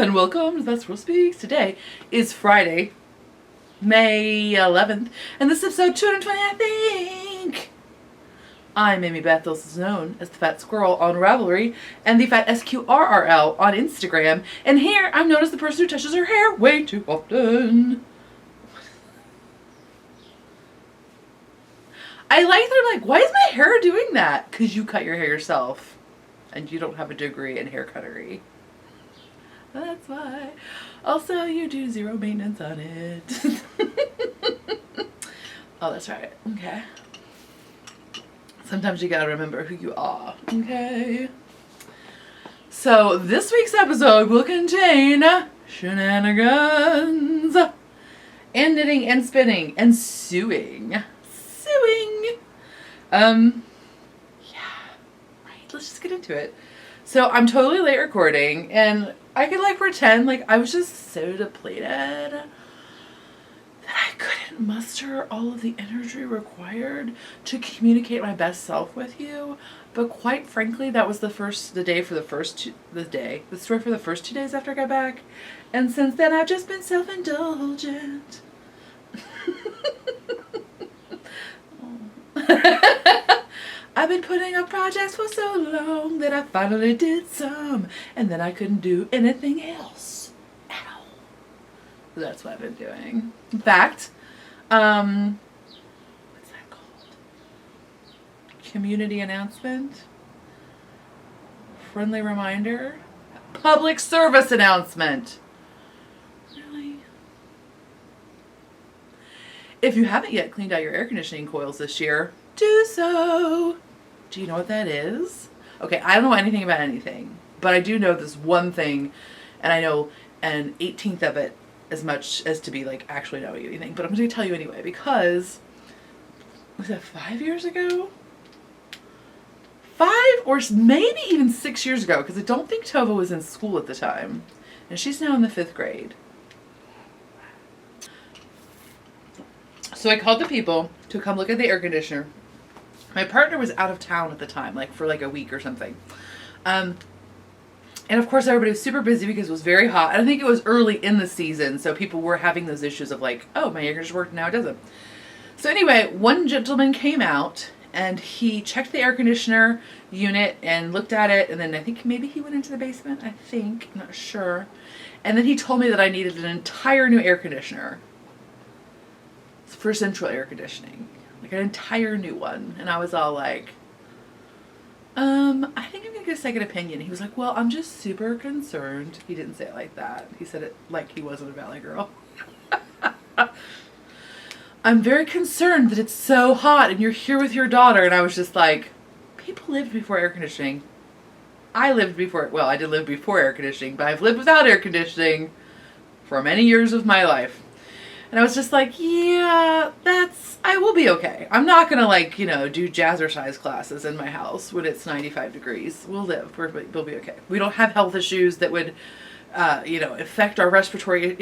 and welcome to That's Real Speaks. Today is Friday, May 11th, and this is episode 220, I think. I'm Amy Beth, also known as the Fat Squirrel on Ravelry, and the Fat SQRRL on Instagram, and here I'm known as the person who touches her hair way too often. I like that I'm like, why is my hair doing that? Because you cut your hair yourself, and you don't have a degree in hair cuttery. That's why. Also, you do zero maintenance on it. Oh, that's right. Okay. Sometimes you gotta remember who you are. Okay. So, this week's episode will contain shenanigans and knitting and spinning and sewing. Yeah. Right. Let's just get into it. So, I'm totally late recording, and I could like pretend like I was just so depleted that I couldn't muster all of the energy required to communicate my best self with you. But quite frankly, that was the story for the first 2 days after I got back. And since then, I've just been self-indulgent. I've been putting up projects for so long that I finally did some, and then I couldn't do anything else at all. That's what I've been doing. In fact, what's that called? Community announcement? Friendly reminder? Public service announcement! Really? If you haven't yet cleaned out your air conditioning coils this year, do so. Do you know what that is? Okay, I don't know anything about anything, but I do know this one thing, and I know an 18th of it as much as to be like actually knowing anything, but I'm going to tell you anyway because, was that 5 years ago? 5 or maybe even 6 years ago, because I don't think Tova was in school at the time, and she's now in the 5th grade. So I called the people to come look at the air conditioner. My partner was out of town at the time, like for like a week or something. And of course everybody was super busy because it was very hot. And I think it was early in the season, so people were having those issues of like, oh, my air conditioner worked, now it doesn't. So anyway, one gentleman came out and he checked the air conditioner unit and looked at it, and then I think maybe he went into the basement, I'm not sure. And then he told me that I needed an entire new air conditioner for central air conditioning. Like an entire new one. And I was all like, I think I'm gonna get a second opinion. He was like, well, I'm just super concerned. He didn't say it like that. He said it like he wasn't a Valley girl. I'm very concerned that it's so hot and you're here with your daughter. And I was just like, people lived before air conditioning. I did live before air conditioning, but I've lived without air conditioning for many years of my life. And I was just like, yeah, I will be okay. I'm not going to like, do jazzercise classes in my house when it's 95 degrees. We'll live. We'll be okay. We don't have health issues that would, affect our respiratory,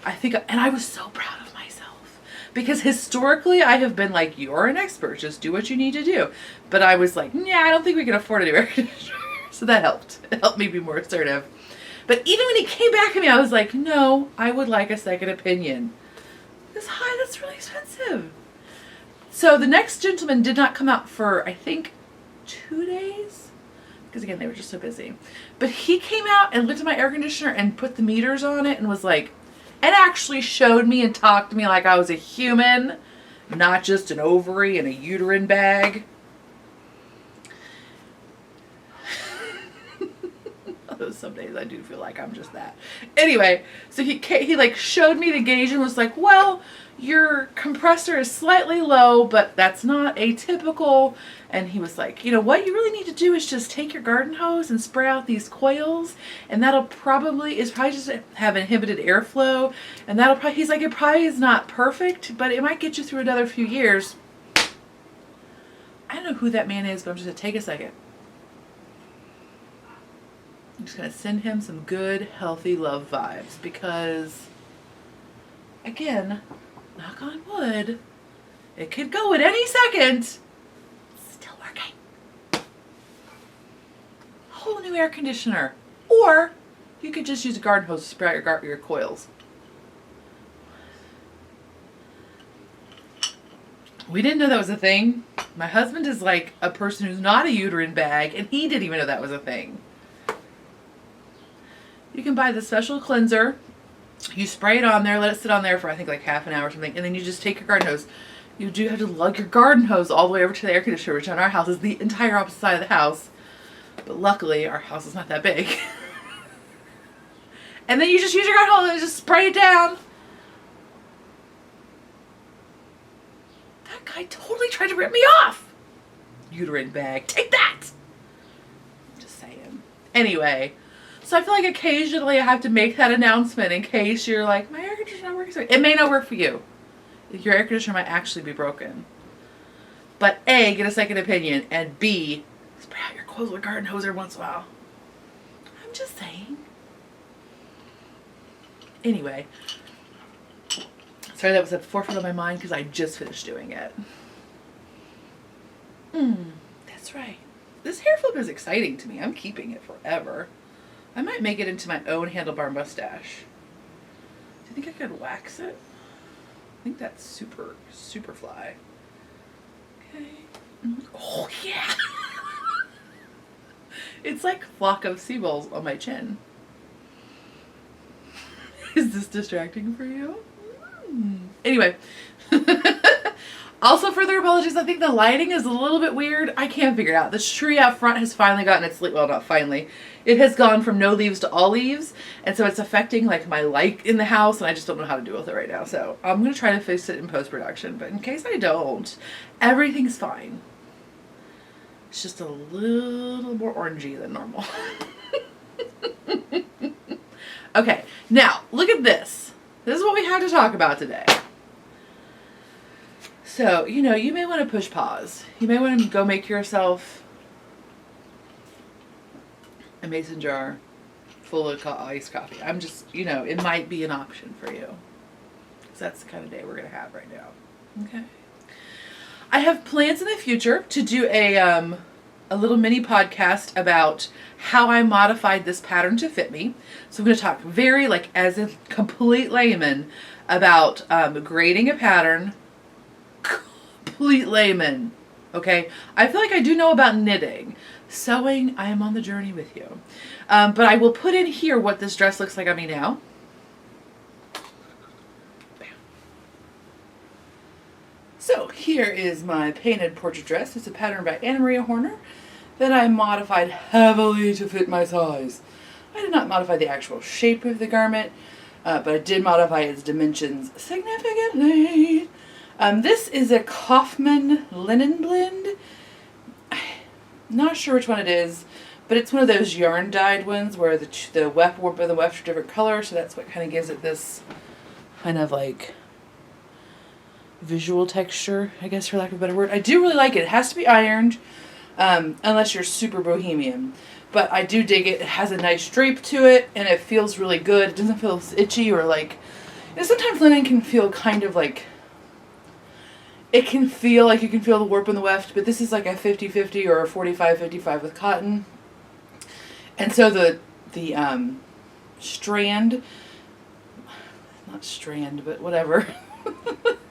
I think, and I was so proud of myself. Because historically, I have been like, you're an expert. Just do what you need to do. But I was like, yeah, I don't think we can afford a new air conditioner. So that helped. It helped me be more assertive. But even when he came back at me, I was like, no, I would like a second opinion. That's really expensive. So the next gentleman did not come out for, I think, 2 days. Because again, they were just so busy. But he came out and looked at my air conditioner and put the meters on it and was like, and actually showed me and talked to me like I was a human, not just an ovary in a uterine bag. Some days I do feel like I'm just that. Anyway, so he like showed me the gauge and was like, well, your compressor is slightly low, but that's not atypical. And he was like, what you really need to do is just take your garden hose and spray out these coils, and that'll probably just have inhibited airflow, and he's like, it probably is not perfect, but it might get you through another few years. I don't know who that man is, but I'm just gonna take a second. I'm just going to send him some good, healthy love vibes because, again, knock on wood, it could go at any second. It's still working. Whole new air conditioner. Or You could just use a garden hose to spray out your coils. We didn't know that was a thing. My husband is like a person who's not a uterine bag, and he didn't even know that was a thing. You can buy the special cleanser. You spray it on there, let it sit on there for I think like half an hour or something, and then you just take your garden hose. You do have to lug your garden hose all the way over to the air conditioner, which on our house is the entire opposite side of the house. But luckily, our house is not that big. And then you just use your garden hose and just spray it down. That guy totally tried to rip me off. Uterine bag. Take that! Just saying. Anyway. So I feel like occasionally I have to make that announcement in case you're like, my air conditioner not working. It may not work for you. Your air conditioner might actually be broken. But A, get a second opinion, and B, spray out your coils with a garden hose every once in a while. I'm just saying. Anyway. Sorry that was at the forefront of my mind because I just finished doing it. That's right. This hair flip is exciting to me. I'm keeping it forever. I might make it into my own handlebar mustache. Do you think I could wax it? I think that's super fly. Okay. Oh yeah! It's like a flock of seagulls on my chin. Is this distracting for you? Anyway. Also, further apologies, I think the lighting is a little bit weird. I can't figure it out. This tree out front has finally gotten its leaf. Well, not finally. It has gone from no leaves to all leaves. And so it's affecting like my light in the house. And I just don't know how to deal with it right now. So I'm going to try to fix it in post-production. But in case I don't, everything's fine. It's just a little more orangey than normal. Okay, now look at this. This is what we had to talk about today. So, you know, you may want to push pause. You may want to go make yourself a mason jar full of iced coffee. I'm just, you know, it might be an option for you. Because that's the kind of day we're going to have right now. Okay. I have plans in the future to do a little mini podcast about how I modified this pattern to fit me. So I'm going to talk very, like, as a complete layman about grading a pattern. Complete layman. Okay. I feel like I do know about knitting. Sewing, I am on the journey with you. But I will put in here what this dress looks like on me now. Bam. So here is my painted portrait dress. It's a pattern by Anna Maria Horner that I modified heavily to fit my size. I did not modify the actual shape of the garment, but I did modify its dimensions significantly. This is a Kaufman linen blend. Not sure which one it is, but it's one of those yarn dyed ones where the weft warp and the weft are different colors, so that's what kind of gives it this kind of like visual texture, I guess, for lack of a better word. I do really like it. It has to be ironed, unless you're super bohemian. But I do dig it. It has a nice drape to it, and it feels really good. It doesn't feel itchy or like... You know, sometimes linen can feel kind of like... It can feel like you can feel the warp and the weft, but this is like a 50-50 or a 45-55 with cotton. And so the strand... Not strand, but whatever.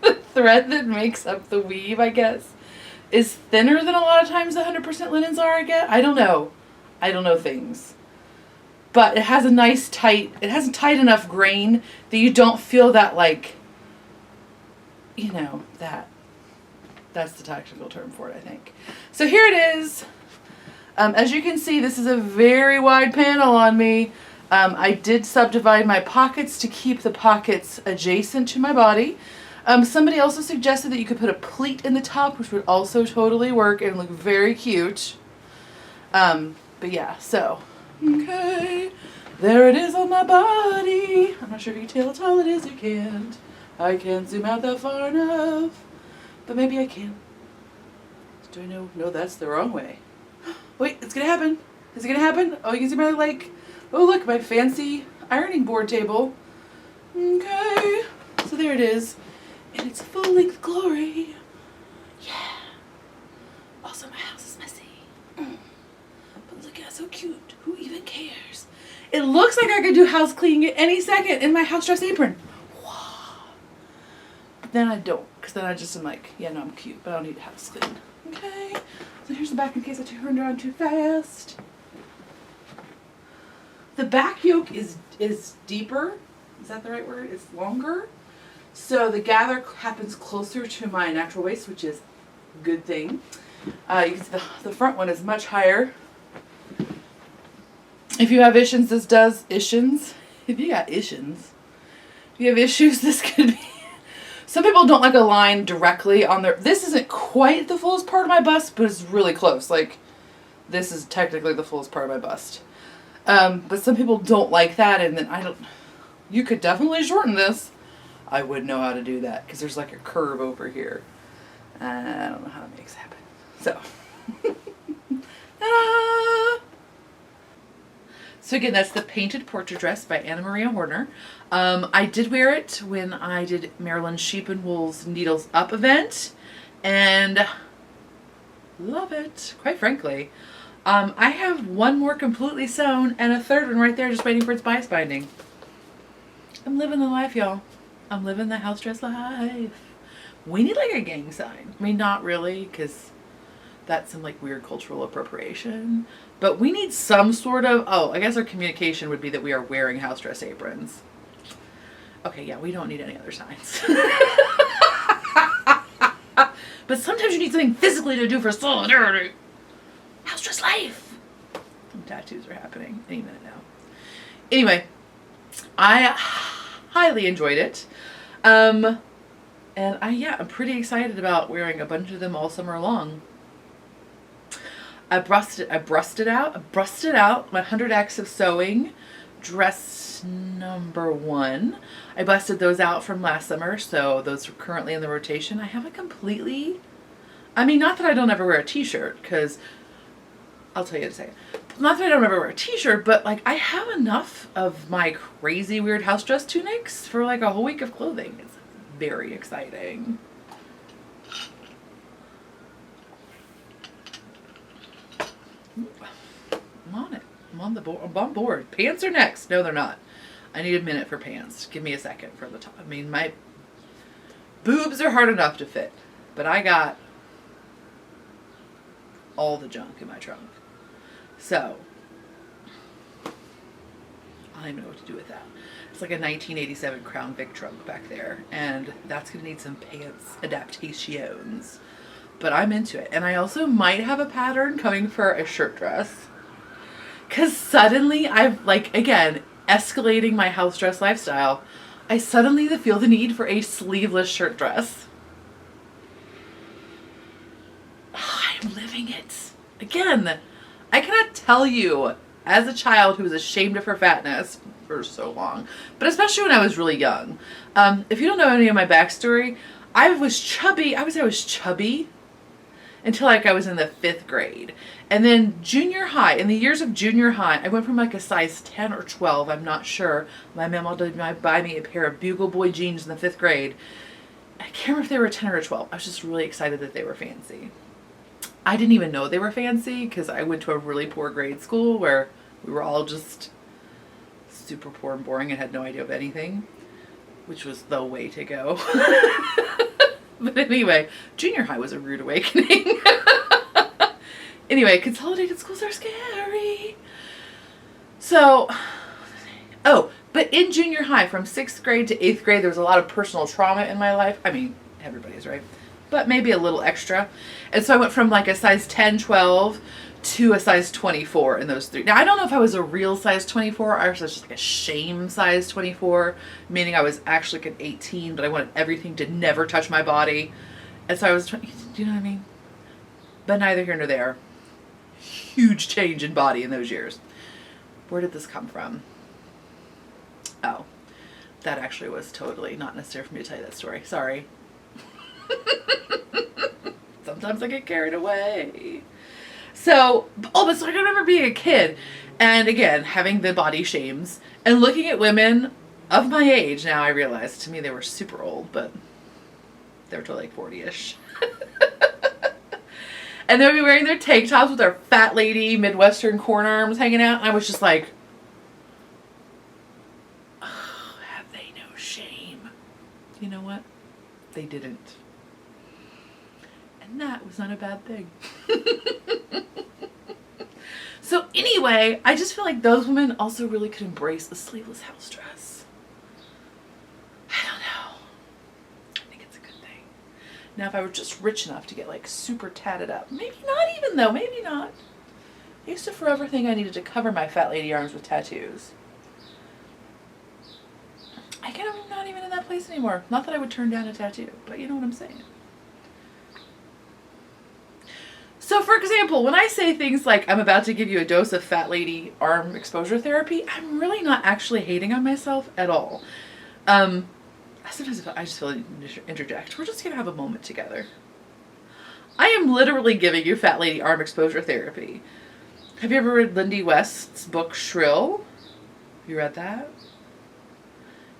The thread that makes up the weave, I guess, is thinner than a lot of times the 100% linens are, I guess. I don't know. I don't know things. But it has a nice tight, it has a tight enough grain that you don't feel that like, you know, that's the technical term for it, I think. So here it is. As you can see, this is a very wide panel on me. I did subdivide my pockets to keep the pockets adjacent to my body. Somebody also suggested that you could put a pleat in the top, which would also totally work and look very cute. But yeah, so, okay, there it is on my body. I'm not sure if you can tell how tall it is. You can't. I can't zoom out that far enough. But maybe I can. Do I know? No, that's the wrong way. Wait, it's gonna happen. Is it gonna happen? Oh, you can see my, like, oh look, my fancy ironing board table. Okay, so there it is. And it's full-length glory. Yeah. Also, my house is messy. But look at it, so cute. Who even cares? It looks like I could do house cleaning at any second in my house dress apron. But then I don't, because then I just am like, yeah, no, I'm cute, but I don't need to house clean. Okay, so here's the back in case I turned around too fast. The back yoke is deeper. Is that the right word? It's longer. So the gather happens closer to my natural waist, which is a good thing. You can see the front one is much higher. If you have issues, this does issues. If you got issues, if you have issues, this could be. Some people don't like a line directly on their. This isn't quite the fullest part of my bust, but it's really close. Like, this is technically the fullest part of my bust. But some people don't like that, and then I don't. You could definitely shorten this. I wouldn't know how to do that because there's like a curve over here. I don't know how to make this happen. So. Ta-da! So again, that's the Painted Portrait Dress by Anna Maria Horner. I did wear it when I did Maryland Sheep and Wool's Needles Up event, and love it, quite frankly. I have one more completely sewn and a third one right there just waiting for its bias binding. I'm living the life, y'all. I'm living the house dress life. We need like a gang sign. I mean, not really, because that's some like weird cultural appropriation. But we need some sort of, I guess our communication would be that we are wearing house dress aprons. Okay, yeah, we don't need any other signs. But sometimes you need something physically to do for solidarity. House dress life. Some tattoos are happening any minute now. Anyway, I highly enjoyed it. And I'm pretty excited about wearing a bunch of them all summer long. I brusted out my 100X of sewing dress number 1. I busted those out from last summer, so those are currently in the rotation. I have a completely, I mean, not that I don't ever wear a t-shirt, because I'll tell you in a second. Not that I don't ever wear a t-shirt, but like I have enough of my crazy weird house dress tunics for like a whole week of clothing. It's very exciting. I'm on it. I'm on the board. I'm on board. Pants are next. No, they're not. I need a minute for pants. Give me a second for the top. I mean, my boobs are hard enough to fit, but I got all the junk in my trunk. So, I don't even know what to do with that. It's like a 1987 Crown Vic trunk back there, and that's going to need some pants adaptations. But I'm into it. And I also might have a pattern coming for a shirt dress. Because suddenly I've, like, again, escalating my house dress lifestyle, I suddenly feel the need for a sleeveless shirt dress. I'm living it. Again, I cannot tell you, as a child who was ashamed of her fatness for so long, but especially when I was really young. If you don't know any of my backstory, I was chubby. I was chubby until like I was in the 5th grade. And then junior high, in the years of junior high, I went from like a size 10 or 12, I'm not sure. My mama did buy me a pair of Bugle Boy jeans in the 5th grade. I can't remember if they were 10 or 12. I was just really excited that they were fancy. I didn't even know they were fancy because I went to a really poor grade school where we were all just super poor and boring and had no idea of anything, which was the way to go. But anyway, junior high was a rude awakening. Anyway, consolidated schools are scary. So, but in junior high, from 6th grade to 8th grade, there was a lot of personal trauma in my life. I mean, everybody's, right? But maybe a little extra. And so I went from like a size 10, 12 to a size 24 in those 3. Now, I don't know if I was a real size 24 or I was just like a shame size 24, meaning I was actually like an 18, but I wanted everything to never touch my body. And so I was 20, do you know what I mean? But neither here nor there. Huge change in body in those years. Where did this come from? Oh, that actually was totally not necessary for me to tell you that story. Sorry. Sometimes I get carried away. So I remember being a kid and again, having the body shames and looking at women of my age. Now I realize to me they were super old, but they were totally like 40-ish. And they would be wearing their tank tops with their fat lady Midwestern corn arms hanging out. And I was just like, You know what? They didn't. And that was not a bad thing. So anyway, I just feel like those women also really could embrace a sleeveless house dress. I don't know. I think it's a good thing. Now if I were just rich enough to get like super tatted up, maybe not even though, maybe not. I used to forever think I needed to cover my fat lady arms with tattoos. I'm not even in that place anymore. Not that I would turn down a tattoo, but you know what I'm saying. So for example, when I say things like, I'm about to give you a dose of fat lady arm exposure therapy, I'm really not actually hating on myself at all. Sometimes I just feel like I need to interject. We're just going to have a moment together. I am literally giving you fat lady arm exposure therapy. Have you ever read Lindy West's book Shrill? Have you read that?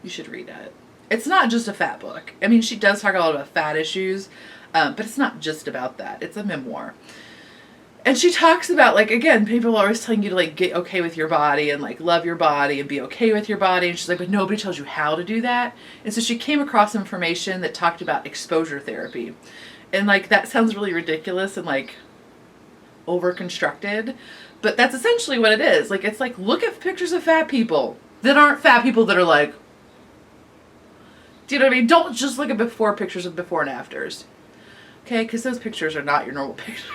You should read it. It's not just a fat book. I mean, she does talk a lot about fat issues, but it's not just about that. It's a memoir. And she talks about, like, again, people are always telling you to, like, get okay with your body and, like, love your body and be okay with your body. And she's like, but nobody tells you how to do that. And so she came across information that talked about exposure therapy. And, like, that sounds really ridiculous and, like, over-constructed. But that's essentially what it is. Like, it's like, look at pictures of fat people that aren't fat people that are like, do you know what I mean? Don't just look at pictures of before and afters. Okay? Because those pictures are not your normal pictures.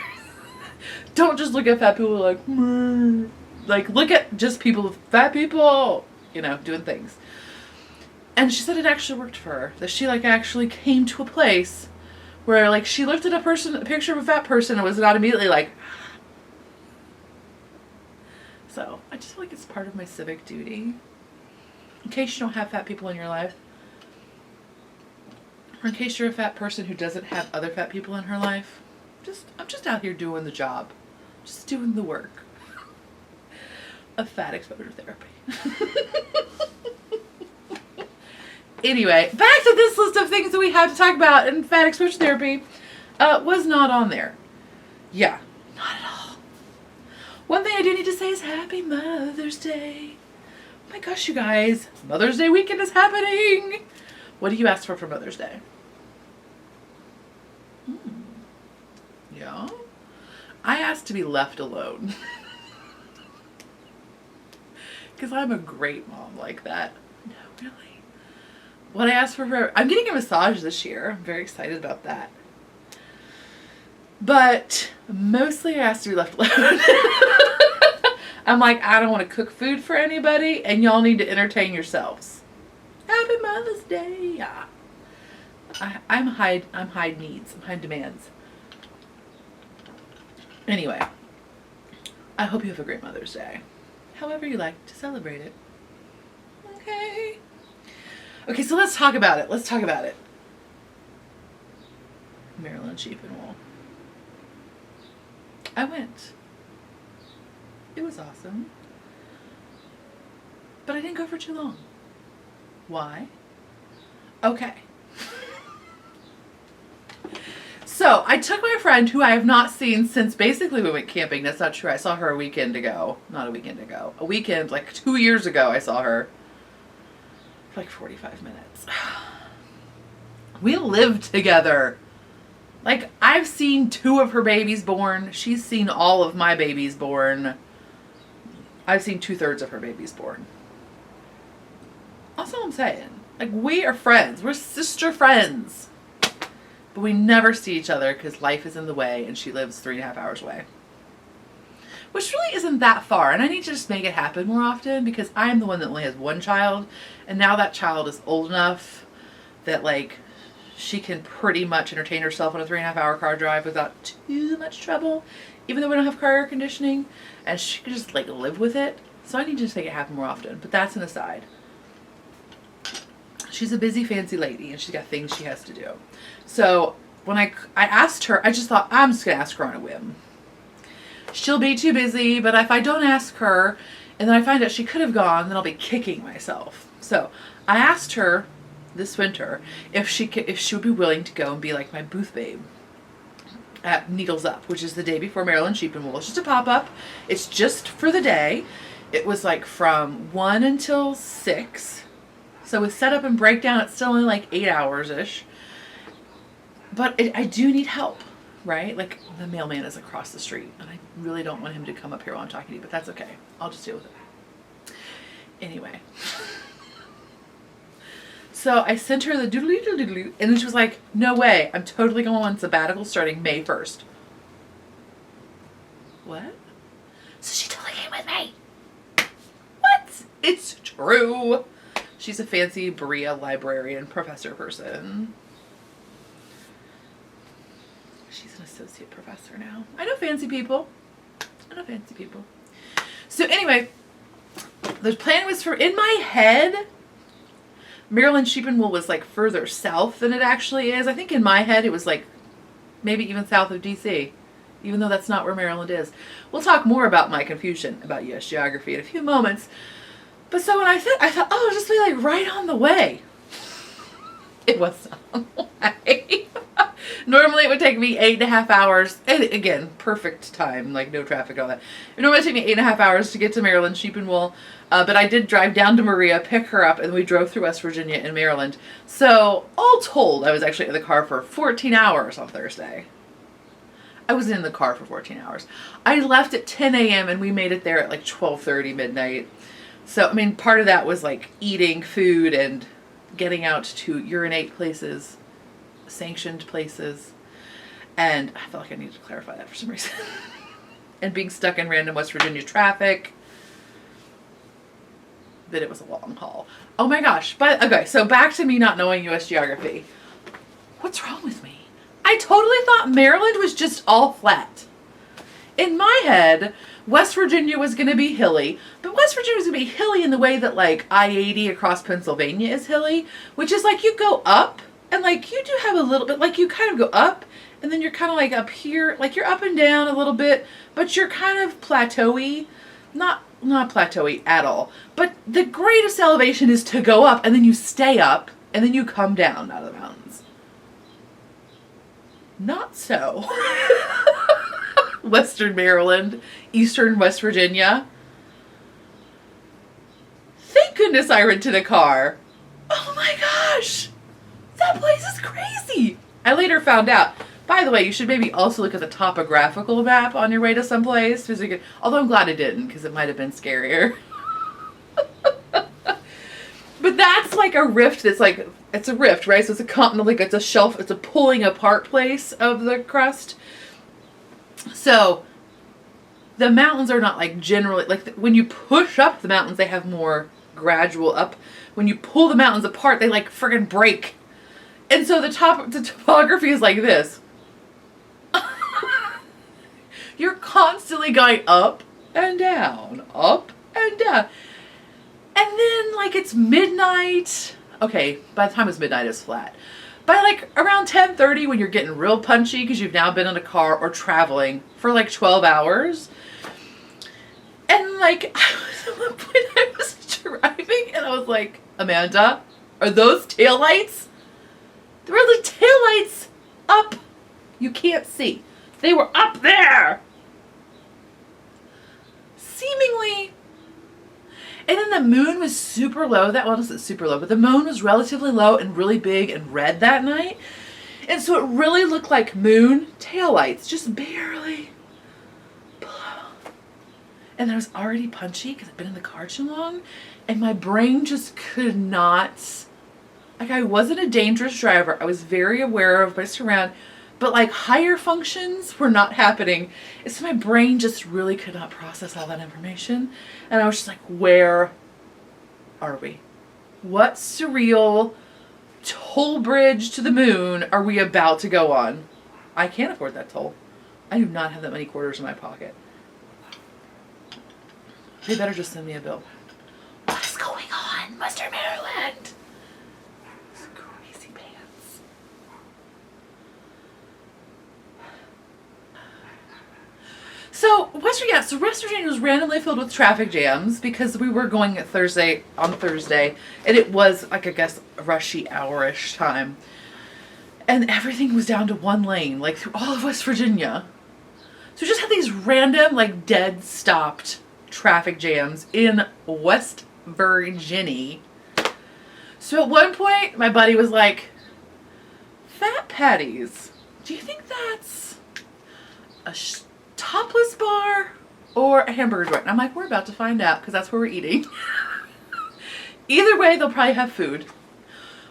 Don't just look at fat people like, mmm. Like, look at just fat people, you know, doing things. And she said it actually worked for her. That she, like, actually came to a place where, like, she looked at a picture of a fat person and was not immediately like, so I just feel like it's part of my civic duty. In case you don't have fat people in your life, or in case you're a fat person who doesn't have other fat people in her life, I'm just out here doing the job. Just doing the work of fat exposure therapy. Anyway, back to this list of things that we have to talk about, and fat exposure therapy was not on there. Yeah, not at all. One thing I do need to say is Happy Mother's Day. Oh my gosh, you guys. Mother's Day weekend is happening. What do you ask for Mother's Day? Yeah? I asked to be left alone. Because I'm a great mom like that. No, really. What I asked for, I'm getting a massage this year. I'm very excited about that. But mostly I asked to be left alone. I'm like, I don't want to cook food for anybody, and y'all need to entertain yourselves. Happy Mother's Day. Yeah. I'm high needs. I'm high demands. Anyway, I hope you have a great Mother's Day. However you like to celebrate it. Okay. Okay, so let's talk about it. Let's talk about it. Maryland Sheep and Wool. I went. It was awesome. But I didn't go for too long. Why? Okay. So, I took my friend who I have not seen since basically we went camping. That's not true. I saw her a weekend ago. Not a weekend ago. A weekend, like 2 years ago, I saw her. For like 45 minutes. We lived together. Like, I've seen 2 of her babies born. She's seen all of my babies born. I've seen 2/3 of her babies born. That's all I'm saying. Like, we are friends. We're sister friends. But we never see each other because life is in the way and she lives 3.5 hours away. Which really isn't that far. And I need to just make it happen more often because I am the one that only has 1 child. And now that child is old enough that, like, she can pretty much entertain herself on a 3.5 hour car drive without too much trouble. Even though we don't have car air conditioning. And she can just, like, live with it. So I need to just make it happen more often. But that's an aside. She's a busy, fancy lady, and she's got things she has to do. So when I asked her, I just thought, I'm just going to ask her on a whim. She'll be too busy, but if I don't ask her, and then I find out she could have gone, then I'll be kicking myself. So I asked her this winter if she would be willing to go and be like my booth babe at Needles Up, which is the day before Maryland Sheep and Wool. It's just a pop-up. It's just for the day. It was like from 1 until 6. So with setup and breakdown, it's still only like 8 hours-ish. But I do need help, right? Like, the mailman is across the street, and I really don't want him to come up here while I'm talking to you, but that's okay. I'll just deal with it. Anyway. So I sent her the doodly-doodly-doodly, and then she was like, no way, I'm totally going on sabbatical starting May 1st. What? So she totally came with me. What? It's true. She's a fancy Berea librarian professor person. She's an associate professor now. I know fancy people. So anyway, the plan was for, in my head, Maryland sheep and wool was like further south than it actually is. I think in my head it was like maybe even south of DC, even though that's not where Maryland is. We'll talk more about my confusion about US geography in a few moments. But so when I thought, oh, it'll just be like right on the way. It was on the way. Normally it would take me 8.5 hours. And again, perfect time, like no traffic, all that. It normally would take me 8.5 hours to get to Maryland sheep and wool. But I did drive down to Maria, pick her up, and we drove through West Virginia and Maryland. So all told, I was actually in the car for 14 hours on Thursday. I was in the car for 14 hours. I left at 10 a.m. and we made it there at like 12:30 midnight. So, I mean, part of that was like eating food and getting out to urinate places, sanctioned places. And I felt like I needed to clarify that for some reason. And being stuck in random West Virginia traffic. But it was a long haul. Oh my gosh. But okay, so back to me not knowing US geography. What's wrong with me? I totally thought Maryland was just all flat. In my head, West Virginia was going to be hilly, but West Virginia was going to be hilly in the way that like I-80 across Pennsylvania is hilly, which is like you go up and like you do have a little bit, like you kind of go up and then you're kind of like up here, like you're up and down a little bit, but you're kind of plateauy, not plateauy at all. But the greatest elevation is to go up and then you stay up and then you come down out of the mountains. Not so. Western Maryland, Eastern West Virginia. Thank goodness I rented a car. Oh my gosh. That place is crazy. I later found out. By the way, you should maybe also look at the topographical map on your way to someplace. Although I'm glad I didn't, because it might have been scarier. But that's like a rift that's like, it's a rift, right? So it's a continent, like it's a shelf, it's a pulling apart place of the crust. So the mountains are not like generally, like when you push up the mountains, they have more gradual up. When you pull the mountains apart, they like friggin' break. And so the topography is like this. You're constantly going up and down, up and down. And then like it's midnight. Okay, by the time it's midnight, it's flat. By like around 10:30 when you're getting real punchy because you've now been in a car or traveling for like 12 hours. And like at one point I was driving and I was like, Amanda, are those taillights? There were the taillights up. You can't see. They were up there. Seemingly. And then the moon was super low. Well, not super low, but the moon was relatively low and really big and red that night. And so it really looked like moon taillights, just barely below. And I was already punchy because I'd been in the car too long. And my brain just could not, like I wasn't a dangerous driver. I was very aware of my surround, but like higher functions were not happening. And so my brain just really could not process all that information. And I was just like, where are we? What surreal toll bridge to the moon are we about to go on? I can't afford that toll. I do not have that many quarters in my pocket. They better just send me a bill. What is going on, Western Maryland? It's crazy pants. So West Virginia was randomly filled with traffic jams because we were going on Thursday, and it was like I guess a rushy hour-ish time, and everything was down to one lane, like through all of West Virginia. So we just had these random, like dead stopped traffic jams in West Virginia. So at one point, my buddy was like, fat patties, do you think that's a topless bar or a hamburger joint? And I'm like, we're about to find out because that's where we're eating. Either way, they'll probably have food.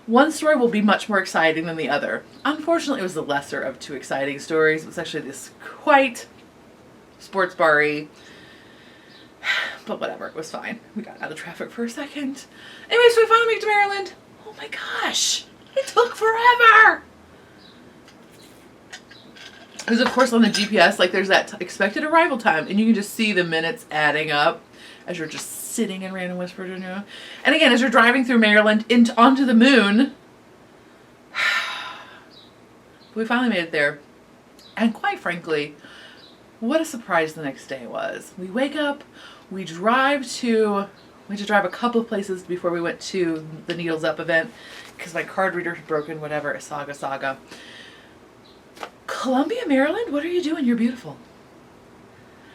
One story will be much more exciting than the other. Unfortunately, it was the lesser of two exciting stories. It was actually this quite sports bar-y. But whatever, it was fine. We got out of traffic for a second. Anyway, so we finally made it to Maryland. Oh my gosh, it took forever. Because of course on the GPS, like there's that expected arrival time, and you can just see the minutes adding up as you're just sitting in random West Virginia. And again, as you're driving through Maryland onto the moon, we finally made it there. And quite frankly, what a surprise the next day was. We wake up, we had to drive a couple of places before we went to the Needles Up event because my card reader had broken, whatever, saga. Columbia, Maryland, what are you doing? You're beautiful.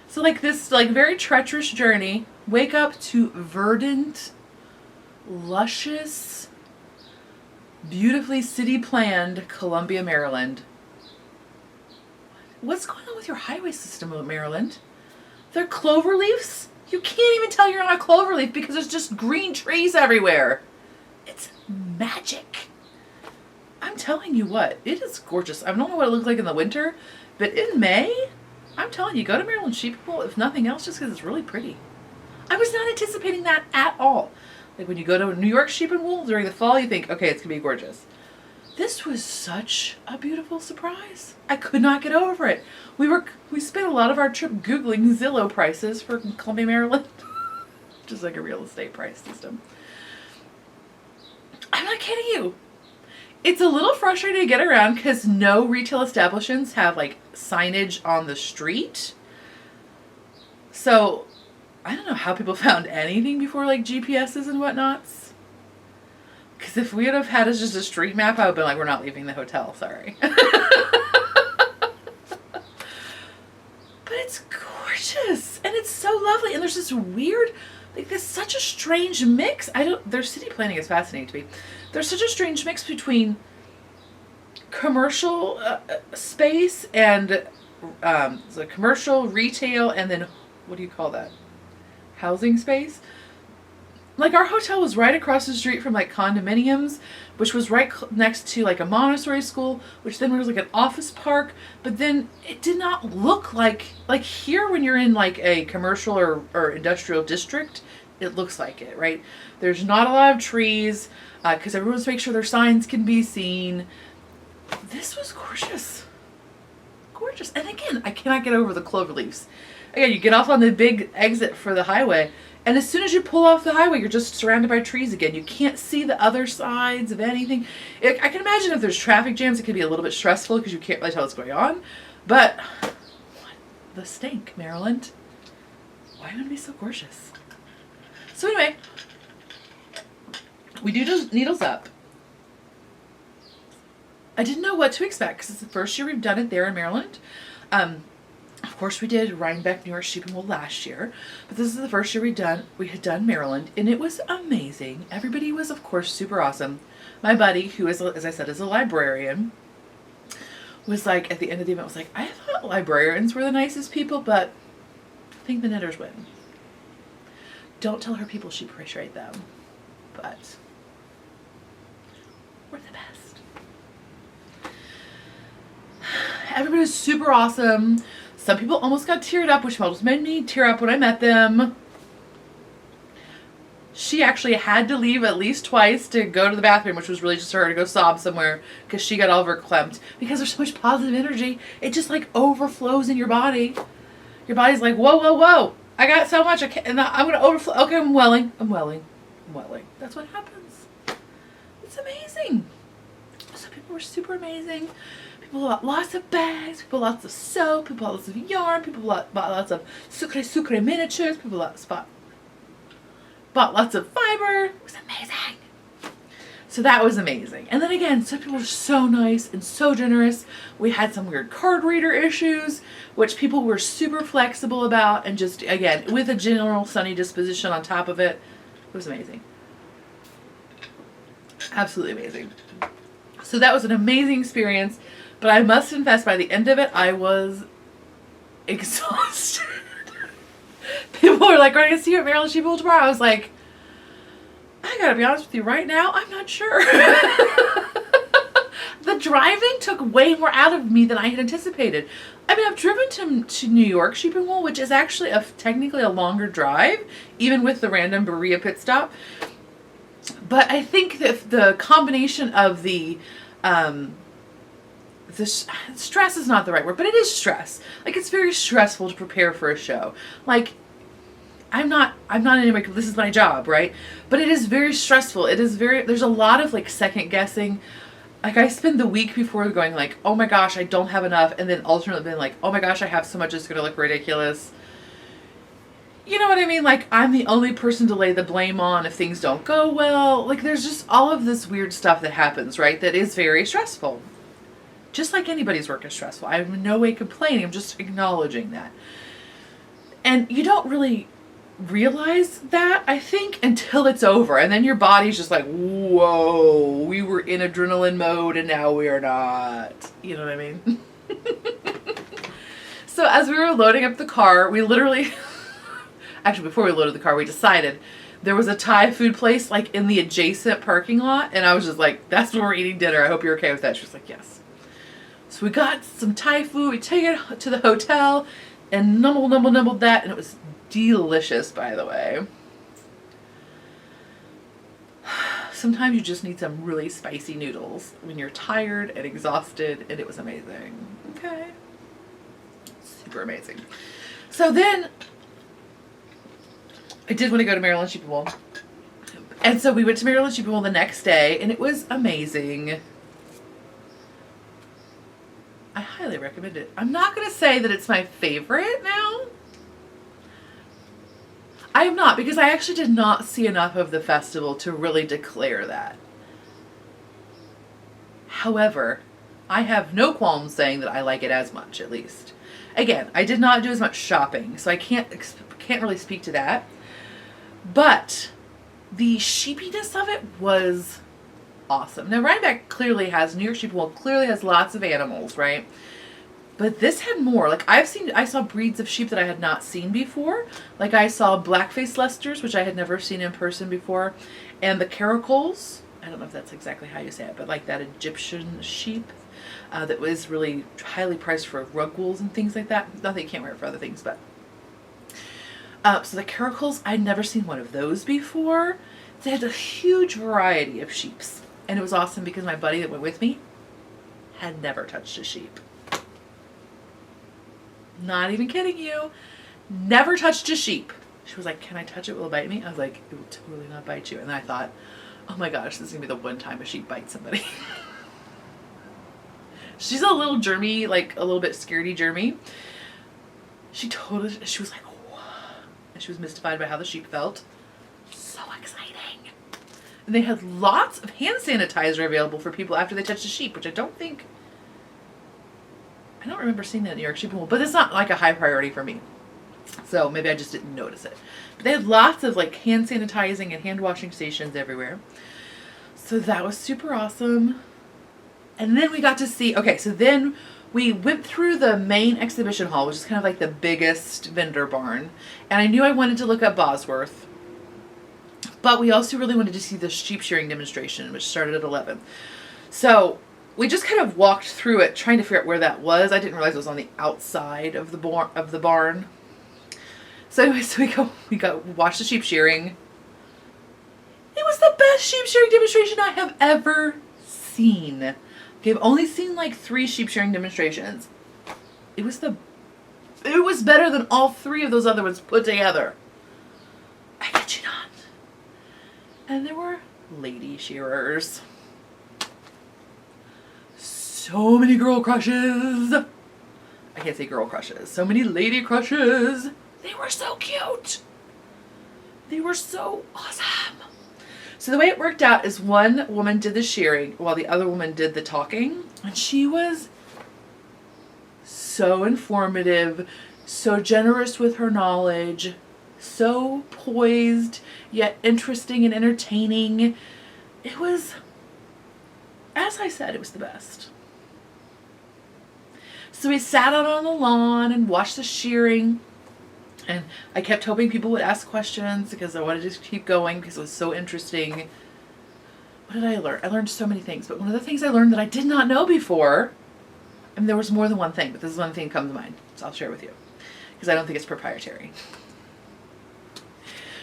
So like this like very treacherous journey, wake up to verdant, luscious, beautifully city planned Columbia, Maryland. What's going on with your highway system of Maryland? They're clover leaves? You can't even tell you're on a clover leaf because there's just green trees everywhere. It's magic. I'm telling you what, it is gorgeous. I don't know what it looks like in the winter, but in May, I'm telling you, go to Maryland Sheep and Wool, if nothing else, just because it's really pretty. I was not anticipating that at all. Like when you go to New York Sheep and Wool during the fall, you think, okay, it's going to be gorgeous. This was such a beautiful surprise. I could not get over it. We spent a lot of our trip Googling Zillow prices for Columbia, Maryland. Just like a real estate price system. I'm not kidding you. It's a little frustrating to get around because no retail establishments have like signage on the street. So I don't know how people found anything before like GPSs and whatnots. Because if we would have had just a street map, I would have been like, we're not leaving the hotel, sorry. But it's gorgeous and it's so lovely. And there's this weird, like there's such a strange mix. Their city planning is fascinating to me. There's such a strange mix between commercial space and so commercial, retail, and then what do you call that? Housing space. Like our hotel was right across the street from like condominiums, which was right next to like a Montessori school, which then was like an office park. But then it did not look like here when you're in like a commercial or industrial district, it looks like it, right? There's not a lot of trees because everyone wants to make sure their signs can be seen. This was gorgeous. Gorgeous. And again, I cannot get over the clover leaves. Again, you get off on the big exit for the highway, and as soon as you pull off the highway, you're just surrounded by trees again. You can't see the other sides of anything. I can imagine if there's traffic jams, it can be a little bit stressful because you can't really tell what's going on. But what the stink, Maryland? Why would it be so gorgeous? So anyway, we do Needles Up. I didn't know what to expect because it's the first year we've done it there in Maryland. Of course, we did Reinbach, New York Sheep and Wool last year, but this is the first year we had done Maryland, and it was amazing. Everybody was, of course, super awesome. My buddy, who is, as I said, is a librarian, was like, at the end of the event, was like, I thought librarians were the nicest people, but I think the knitters win. Don't tell her people she appreciate them, but we're the best. Everybody was super awesome. Some people almost got teared up, which almost made me tear up when I met them. She actually had to leave at least twice to go to the bathroom, which was really just her to go sob somewhere because she got all verklempt. Because there's so much positive energy, it just like overflows in your body. Your body's like, whoa, whoa, whoa. I got so much, I'm going to overflow. Okay, I'm welling. That's what happens. It's amazing. So people were super amazing. People bought lots of bags, people bought lots of soap, people bought lots of yarn, people bought lots of sucre miniatures, people bought lots of fiber. It was amazing. So that was amazing. And then again, some people were so nice and so generous. We had some weird card reader issues, which people were super flexible about, and just, again, with a general sunny disposition on top of it. It was amazing. Absolutely amazing. So that was an amazing experience, but I must confess, by the end of it, I was exhausted. People were like, "We're going to see you at Maryland Sheep Wool tomorrow." I was like, I gotta be honest with you right now, I'm not sure. The driving took way more out of me than I had anticipated. I mean, I've driven to New York Sheep and Wool, which is actually technically a longer drive, even with the random Berea pit stop. But I think that the combination of the stress is not the right word, but it is stress. Like, it's very stressful to prepare for a show. Like, I'm not anybody, this is my job, right? But it is very stressful. There's a lot of like second guessing. Like, I spend the week before going like, oh my gosh, I don't have enough. And then alternately being like, oh my gosh, I have so much, it's going to look ridiculous. You know what I mean? Like, I'm the only person to lay the blame on if things don't go well. Like, there's just all of this weird stuff that happens, right? That is very stressful. Just like anybody's work is stressful. I'm in no way complaining. I'm just acknowledging that. And you don't really realize that, I think, until it's over. And then your body's just like, whoa, we were in adrenaline mode and now we are not. You know what I mean? So as we were loading up the car, we literally, actually before we loaded the car, we decided there was a Thai food place like in the adjacent parking lot. And I was just like, that's where we're eating dinner. I hope you're okay with that. She was like, yes. So we got some Thai food. We take it to the hotel and nibbled that. And it was delicious, by the way. Sometimes you just need some really spicy noodles when you're tired and exhausted, and it was amazing. Okay. Super amazing. So then I did want to go to Maryland Sheep and Wool. And so we went to Maryland Sheep and Wool the next day, and it was amazing. I highly recommend it. I'm not going to say that it's my favorite now. I am not, because I actually did not see enough of the festival to really declare that. However, I have no qualms saying that I like it as much, at least. Again, I did not do as much shopping, so I can't really speak to that. But the sheepiness of it was awesome. Now, Reinbach clearly has, New York Sheep Wool clearly has lots of animals, right? But this had more. Like, I saw breeds of sheep that I had not seen before. Like, I saw black-faced Leicesters, which I had never seen in person before. And the caracoles. I don't know if that's exactly how you say it, but like that Egyptian sheep that was really highly priced for rug wools and things like that. Not that you can't wear it for other things, but. So the caracoles, I'd never seen one of those before. They had a huge variety of sheeps. And it was awesome because my buddy that went with me had never touched a sheep. Not even kidding you. Never touched a sheep. She was like, can I touch it? Will it bite me? I was like, it will totally not bite you. And then I thought, oh my gosh, this is going to be the one time a sheep bites somebody. She's a little germy, like a little bit scaredy germy. She was like, whoa. And she was mystified by how the sheep felt. So exciting. And they had lots of hand sanitizer available for people after they touched a sheep, which I don't remember seeing that in New York Sheep and Wool, but it's not like a high priority for me. So maybe I just didn't notice it. But they had lots of like hand sanitizing and hand washing stations everywhere. So that was super awesome. And then we got to see, so then we went through the main exhibition hall, which is kind of like the biggest vendor barn. And I knew I wanted to look up Bosworth. But we also really wanted to see the sheep shearing demonstration, which started at 11. So we just kind of walked through it, trying to figure out where that was. I didn't realize it was on the outside of the barn. So anyways, we watched the sheep shearing. It was the best sheep shearing demonstration I have ever seen. Okay, I've only seen like 3 sheep shearing demonstrations. It was better than all 3 of those other ones put together. I kid you not. And there were lady shearers. So many girl crushes. I can't say girl crushes. So many lady crushes. They were so cute. They were so awesome. So the way it worked out is one woman did the shearing while the other woman did the talking. And she was so informative, so generous with her knowledge, so poised, yet interesting and entertaining. It was as I said, it was the best. So we sat out on the lawn and watched the shearing. And I kept hoping people would ask questions because I wanted to keep going because it was so interesting. What did I learn? I learned so many things. But one of the things I learned that I did not know before, and there was more than one thing, but this is one thing that comes to mind. So I'll share with you because I don't think it's proprietary.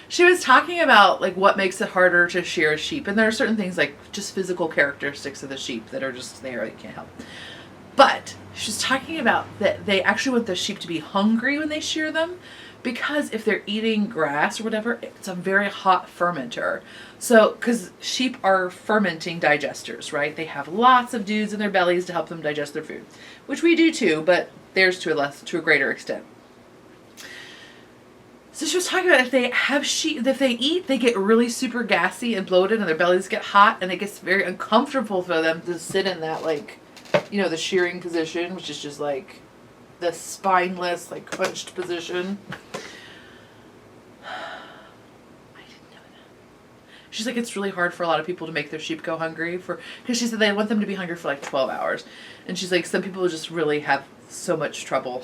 She was talking about like what makes it harder to shear a sheep. And there are certain things like just physical characteristics of the sheep that are just there. You can't help. But she's talking about that they actually want the sheep to be hungry when they shear them, because if they're eating grass or whatever, it's a very hot fermenter. So, because sheep are fermenting digesters, right? They have lots of dudes in their bellies to help them digest their food, which we do too, but theirs to a greater extent. So she was talking about if they have sheep, if they eat, they get really super gassy and bloated and their bellies get hot, and it gets very uncomfortable for them to sit in that, like, you know, the shearing position, which is just like the spineless, like hunched position. I didn't know that. She's like, it's really hard for a lot of people to make their sheep go hungry because she said they want them to be hungry for like 12 hours. And she's like, some people just really have so much trouble.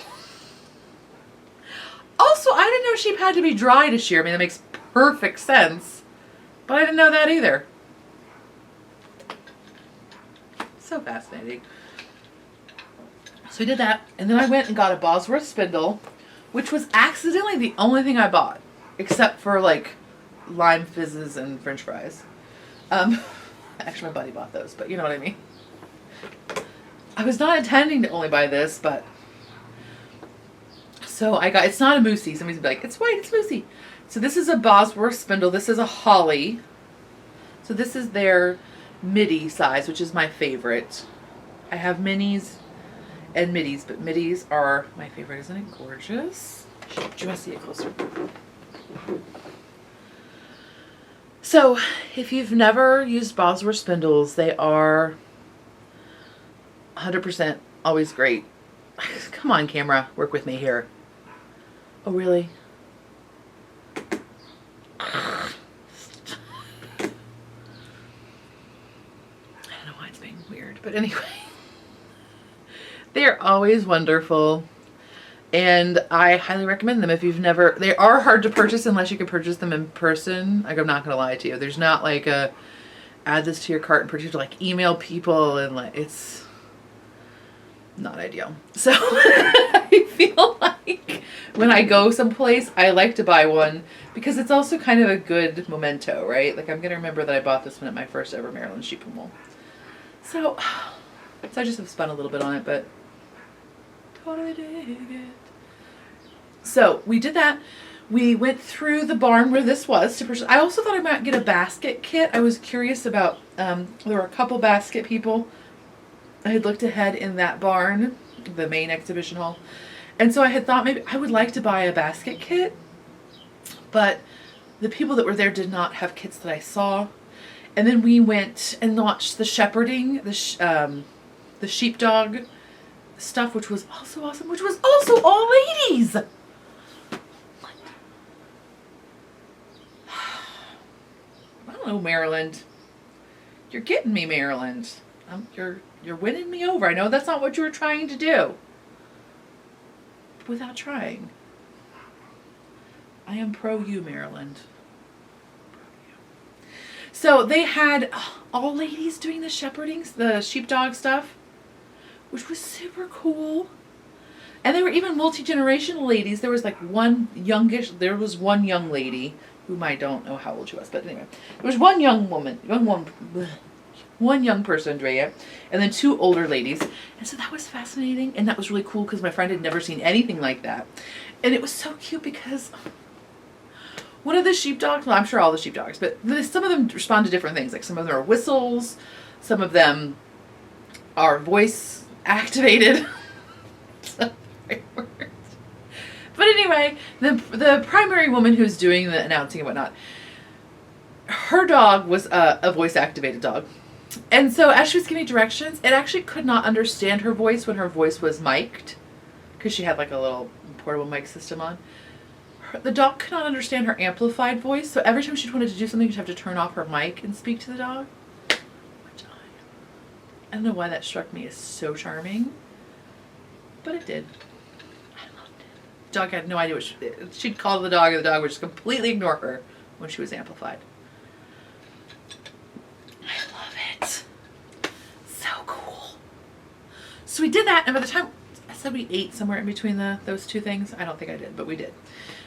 Also, I didn't know sheep had to be dry to shear. I mean, that makes perfect sense, but I didn't know that either. So fascinating. So we did that, and then I went and got a Bosworth spindle, which was accidentally the only thing I bought, except for like lime fizzes and French fries. Actually, my buddy bought those, but you know what I mean. I was not intending to only buy this, but so I got. It's not a moosey. Somebody's gonna be like, it's white, it's moosey. So this is a Bosworth spindle. This is a holly. So this is their midi size, which is my favorite. I have minis and middies, but middies are my favorite. Isn't it gorgeous? Do you want to see it closer? So if you've never used Bosworth spindles, they are 100% always great. Come on, camera, work with me here. Oh, really? I don't know why it's being weird, but anyway. They are always wonderful, and I highly recommend them if you've never. They are hard to purchase unless you can purchase them in person. Like, I'm not gonna lie to you. There's not like a add this to your cart and purchase, like email people, and like it's not ideal. So I feel like when I go someplace, I like to buy one because it's also kind of a good memento, right? Like, I'm gonna remember that I bought this one at my first ever Maryland sheep and wool. So I just have spun a little bit on it, but totally dig it. So we did that. We went through the barn where this was to purchase. I also thought I might get a basket kit. I was curious about, there were a couple basket people. I had looked ahead in that barn, the main exhibition hall. And so I had thought maybe I would like to buy a basket kit, but the people that were there did not have kits that I saw. And then we went and watched the shepherding, the sheepdog stuff, which was also awesome, which was also all ladies. I don't know, Maryland. You're getting me, Maryland. You're winning me over. I know that's not what you were trying to do. Without trying. I am pro you, Maryland. So they had all ladies doing the shepherding, the sheepdog stuff, which was super cool. And there were even multi-generational ladies. There was like one young lady whom I don't know how old she was, but anyway, there was one one young person, Andrea, and then two older ladies. And so that was fascinating, and that was really cool because my friend had never seen anything like that. And it was so cute because one of the sheepdogs, well, I'm sure all the sheepdogs, but some of them respond to different things. Like some of them are whistles, some of them are voice activated. But anyway, the primary woman who's doing the announcing and whatnot, her dog was a voice activated dog. And so as she was giving directions, it actually could not understand her voice when her voice was mic'd, because she had like a little portable mic system on. The dog could not understand her amplified voice, so every time she wanted to do something, she'd have to turn off her mic and speak to the dog. Which I don't know why that struck me as so charming, but it did. I loved it. Dog had no idea what she'd call the dog, and the dog would just completely ignore her when she was amplified. I love it. So cool. So we did that, and by the time I said we ate somewhere in between those two things, I don't think I did, but we did.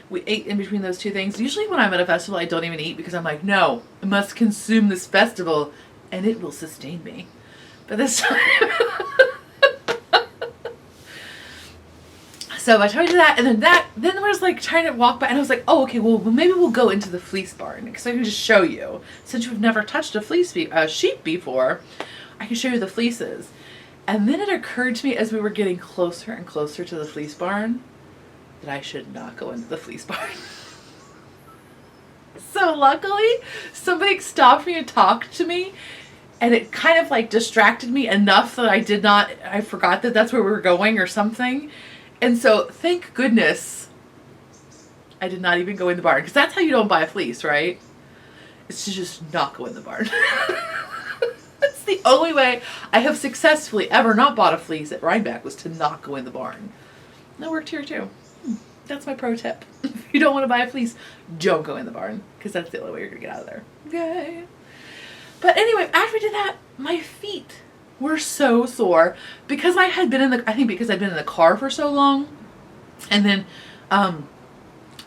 We ate in between those two things. Usually when I'm at a festival, I don't even eat because I'm like, no, I must consume this festival and it will sustain me. But this time, so by the time I did that, and then I was like trying to walk by, and I was like, oh, okay, well maybe we'll go into the fleece barn because I can just show you. Since you've never touched a sheep before, I can show you the fleeces. And then it occurred to me as we were getting closer and closer to the fleece barn that I should not go into the fleece barn. So luckily, somebody stopped me and talked to me, and it kind of like distracted me enough that I forgot that that's where we were going or something. And so thank goodness I did not even go in the barn, because that's how you don't buy a fleece, right? It's to just not go in the barn. That's the only way I have successfully ever not bought a fleece at Reinbach, was to not go in the barn. That worked here too. That's my pro tip. If you don't want to buy a fleece, don't go in the barn, because that's the only way you're going to get out of there. Okay. But anyway, after we did that, my feet were so sore because I think because I'd been in the car for so long. And then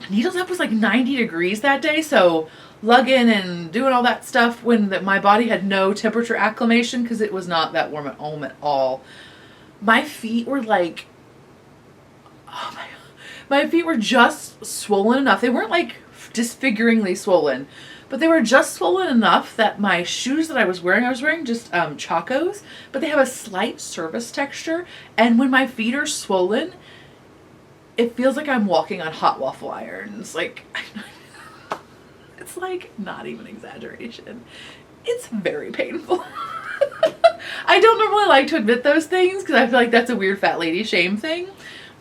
Needles Up was like 90 degrees that day, so lugging and doing all that stuff when my body had no temperature acclimation, because it was not that warm at home at all. My feet were like, oh my God. My feet were just swollen enough. They weren't like disfiguringly swollen, but they were just swollen enough that my shoes that I was wearing just Chacos, but they have a slight surface texture. And when my feet are swollen, it feels like I'm walking on hot waffle irons. Like, it's like not even exaggeration. It's very painful. I don't normally like to admit those things because I feel like that's a weird fat lady shame thing,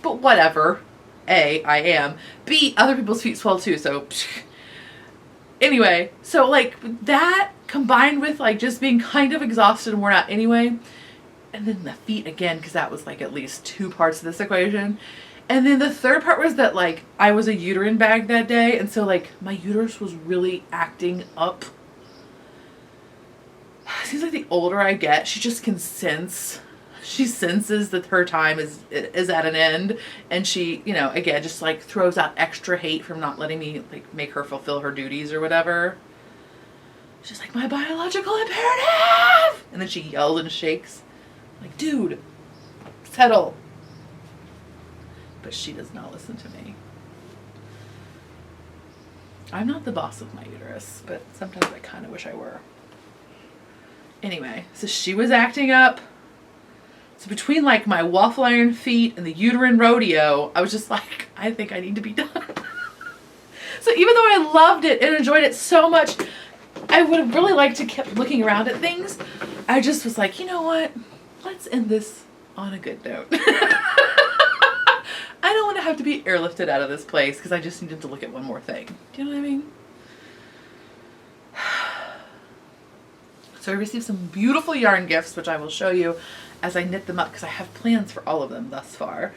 but whatever. A, I am. B, other people's feet swell too, so anyway, so like that combined with like just being kind of exhausted and worn out anyway, and then the feet again, because that was like at least two parts of this equation. And then the third part was that like I was a uterine bag that day, and so like my uterus was really acting up. It seems like the older I get, she just can sense. She senses that her time is at an end, and she, you know, again, just like throws out extra hate from not letting me like make her fulfill her duties or whatever. She's like, my biological imperative! And then she yells and shakes. I'm like, dude, settle. But she does not listen to me. I'm not the boss of my uterus, but sometimes I kind of wish I were. Anyway, so she was acting up. So between like my waffle iron feet and the uterine rodeo, I was just like, I think I need to be done. So even though I loved it and enjoyed it so much, I would have really liked to keep looking around at things. I just was like, you know what? Let's end this on a good note. I don't want to have to be airlifted out of this place because I just needed to look at one more thing. Do you know what I mean? So I received some beautiful yarn gifts, which I will show you as I knit them up, because I have plans for all of them thus far.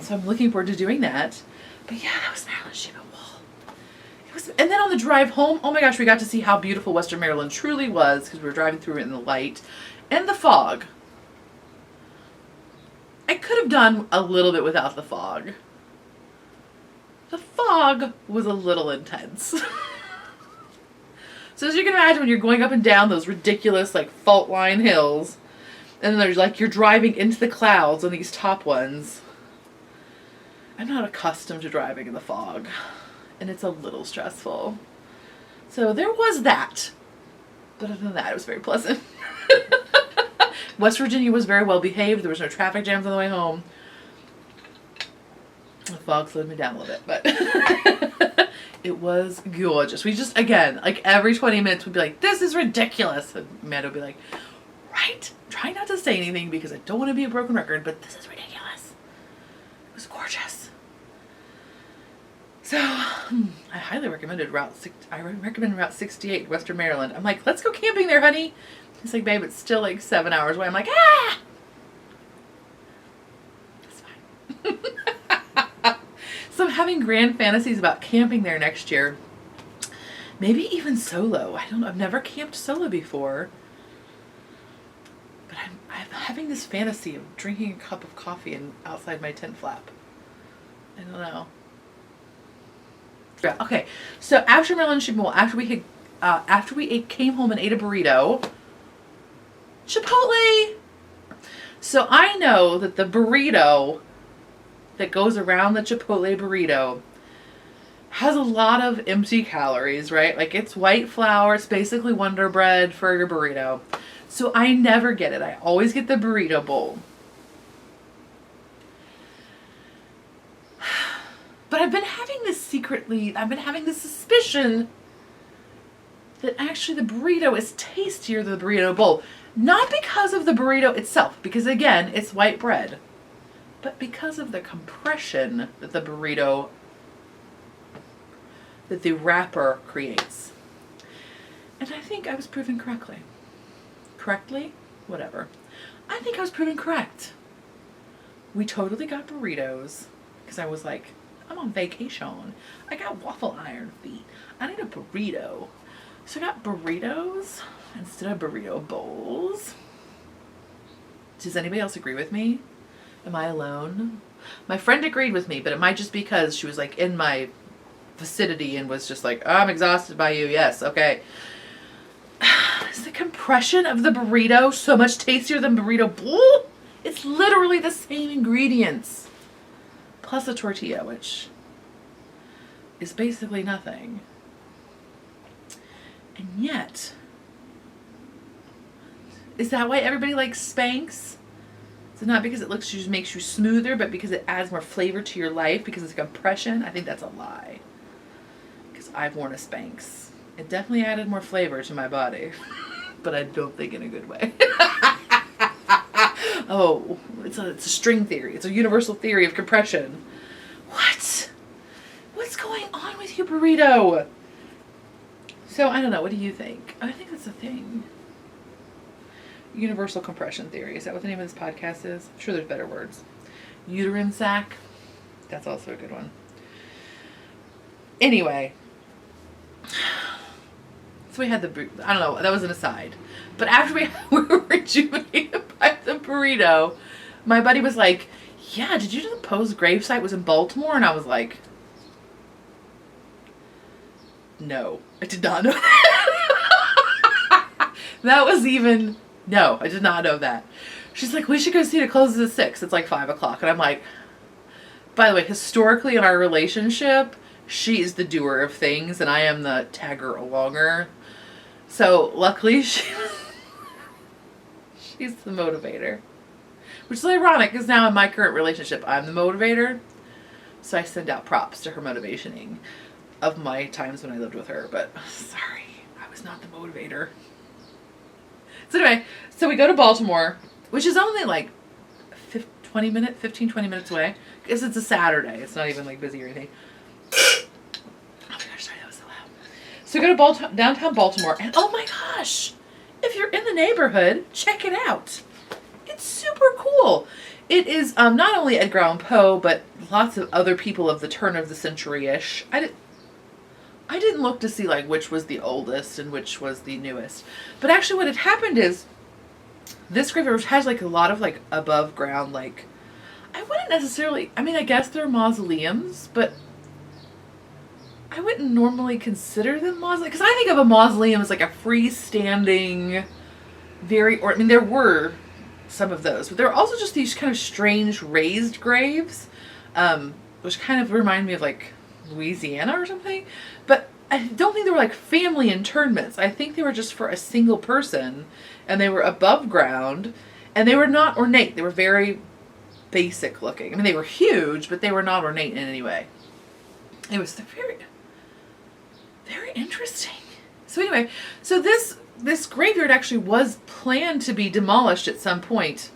So I'm looking forward to doing that. But yeah, that was Maryland sheep and wool. And then on the drive home, oh my gosh, we got to see how beautiful Western Maryland truly was, because we were driving through it in the light and the fog. I could have done a little bit without the fog. The fog was a little intense. So as you can imagine, when you're going up and down those ridiculous like fault line hills, and then there's like you're driving into the clouds on these top ones. I'm not accustomed to driving in the fog, and it's a little stressful. So there was that. But other than that, it was very pleasant. West Virginia was very well behaved. There was no traffic jams on the way home. The fog slowed me down a little bit, but it was gorgeous. We just, again, like every 20 minutes we'd be like, this is ridiculous. And Amanda would be like, right? Try not to say anything because I don't want to be a broken record, but this is ridiculous. It was gorgeous. So I highly recommended I recommend Route 68, Western Maryland. I'm like, let's go camping there, honey. He's like, babe, it's still like 7 hours away. I'm like, ah! That's fine. So I'm having grand fantasies about camping there next year. Maybe even solo. I don't know. I've never camped solo before. But I'm having this fantasy of drinking a cup of coffee outside my tent flap. I don't know. Yeah, okay, so after Maryland shipping, well, after we came home and ate a burrito, Chipotle. So I know that the burrito that goes around the Chipotle burrito has a lot of empty calories, right? Like, it's white flour. It's basically Wonder Bread for your burrito. So I never get it. I always get the burrito bowl. But I've been having this suspicion that actually the burrito is tastier than the burrito bowl. Not because of the burrito itself, because again, it's white bread, but because of the compression that the wrapper creates. And I think I was proven correctly. Correctly? Whatever. I think I was proven correct. We totally got burritos, because I was like, I'm on vacation. I got waffle iron feet. I need a burrito. So I got burritos instead of burrito bowls. Does anybody else agree with me? Am I alone? My friend agreed with me, but it might just because she was like in my vicinity and was just like, oh, I'm exhausted by you. Yes, okay. Is the compression of the burrito so much tastier than burrito bowl? It's literally the same ingredients. Plus a tortilla, which is basically nothing. And yet, is that why everybody likes Spanx? Is it not because it makes you smoother, but because it adds more flavor to your life, because it's compression? I think that's a lie. Because I've worn a Spanx. It definitely added more flavor to my body. But I don't think in a good way. Oh, it's a string theory. It's a universal theory of compression. What? What's going on with you, burrito? So, I don't know. What do you think? I think that's a thing. Universal compression theory. Is that what the name of this podcast is? I'm sure there's better words. Uterine sac. That's also a good one. Anyway. So we had I don't know, that was an aside. But after we were rejuvenated by the burrito, my buddy was like, yeah, did you know the Poe's gravesite was in Baltimore? And I was like, no, I did not know that. No, I did not know that. She's like, we should go see it. It closes at 6. It's like 5 o'clock. And I'm like, by the way, historically in our relationship, she is the doer of things and I am the tagger alonger. So luckily she's the motivator. Which is ironic because now in my current relationship, I'm the motivator. So I send out props to her motivationing of my times when I lived with her. But sorry, I was not the motivator. So anyway, so we go to Baltimore, which is only like 15, 20 minutes away. Because it's a Saturday. It's not even like busy or anything. Oh my gosh, sorry, that was so loud. So we go to downtown Baltimore, and oh my gosh, if you're in the neighborhood, check it out. It's super cool. It is not only Edgar Allan Poe, but lots of other people of the turn of the century-ish. I didn't look to see like which was the oldest and which was the newest. But actually what had happened is this graveyard has like a lot of like above ground, like, I wouldn't necessarily, I mean, I guess they're mausoleums, but I wouldn't normally consider them mausoleums. Because I think of a mausoleum as like a freestanding, I mean, there were some of those, but there are also just these kind of strange raised graves, which kind of remind me of like Louisiana or something. But I don't think they were like family internments. I think they were just for a single person, and they were above ground, and they were not ornate. They were very basic looking. I mean, they were huge, but they were not ornate in any way. It was very, very interesting. So anyway, so this graveyard actually was planned to be demolished at some point.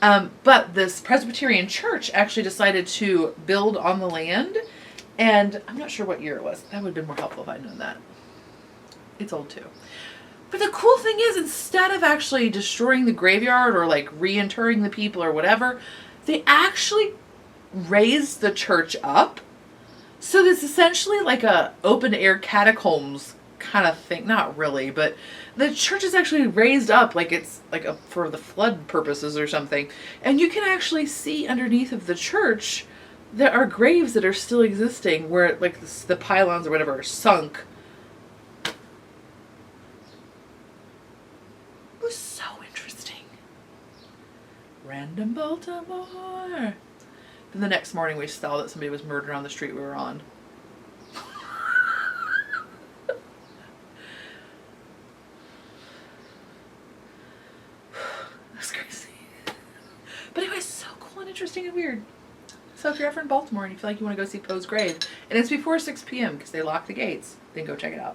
But this Presbyterian church actually decided to build on the land. And I'm not sure what year it was. That would have been more helpful if I'd known that. It's old too. But the cool thing is, instead of actually destroying the graveyard or like reinterring the people or whatever, they actually raised the church up. So it's essentially like a open air catacombs kind of thing. Not really, but the church is actually raised up like it's like for the flood purposes or something. And you can actually see underneath of the church there are graves that are still existing where like the pylons or whatever are sunk. It was so interesting. Random Baltimore. Then the next morning we saw that somebody was murdered on the street we were on. That's crazy. But anyway, so cool and interesting and weird. So if you're ever in Baltimore and you feel like you want to go see Poe's grave, and it's before 6 p.m. because they lock the gates, then go check it out.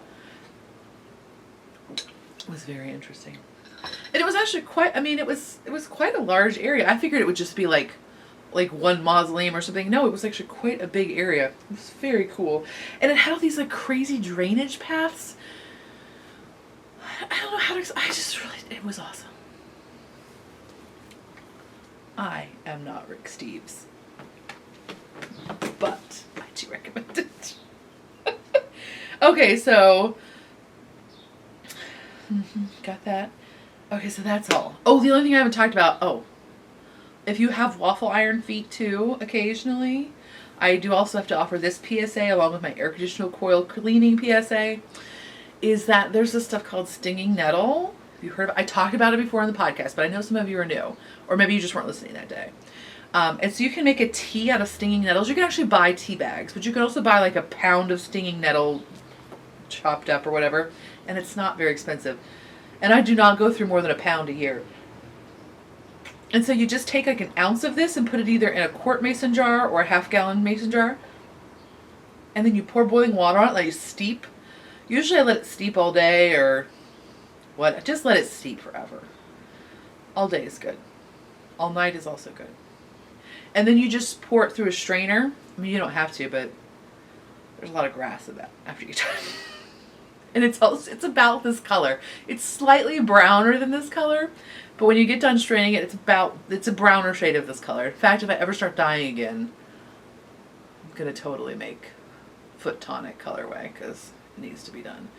It was very interesting. And it was actually quite, I mean, it was quite a large area. I figured it would just be like one mausoleum or something. No, it was actually quite a big area. It was very cool. And it had all these like crazy drainage paths. I don't know how to, I just really, it was awesome. I am not Rick Steves, but I do recommend it. Okay, so got that. Okay, so that's all. Oh, the only thing I haven't talked about, if you have waffle iron feet too, occasionally, I do also have to offer this PSA along with my air conditioner coil cleaning PSA, is that there's this stuff called stinging nettle. Have you heard of it? I talked about it before on the podcast, but I know some of you are new, or maybe you just weren't listening that day. And so you can make a tea out of stinging nettles. You can actually buy tea bags, but you can also buy like a pound of stinging nettle chopped up or whatever, and it's not very expensive. And I do not go through more than a pound a year. And so you just take like an ounce of this and put it either in a quart mason jar or a half-gallon mason jar. And then you pour boiling water on it, let it steep. Usually I let it steep all day or what, just let it steep forever. All day is good. All night is also good. And then you just pour it through a strainer. I mean, you don't have to, but there's a lot of grass in that after you done. And it's about this color. It's slightly browner than this color, but when you get done straining it, it's a browner shade of this color. In fact, if I ever start dyeing again, I'm gonna totally make foot tonic colorway because it needs to be done.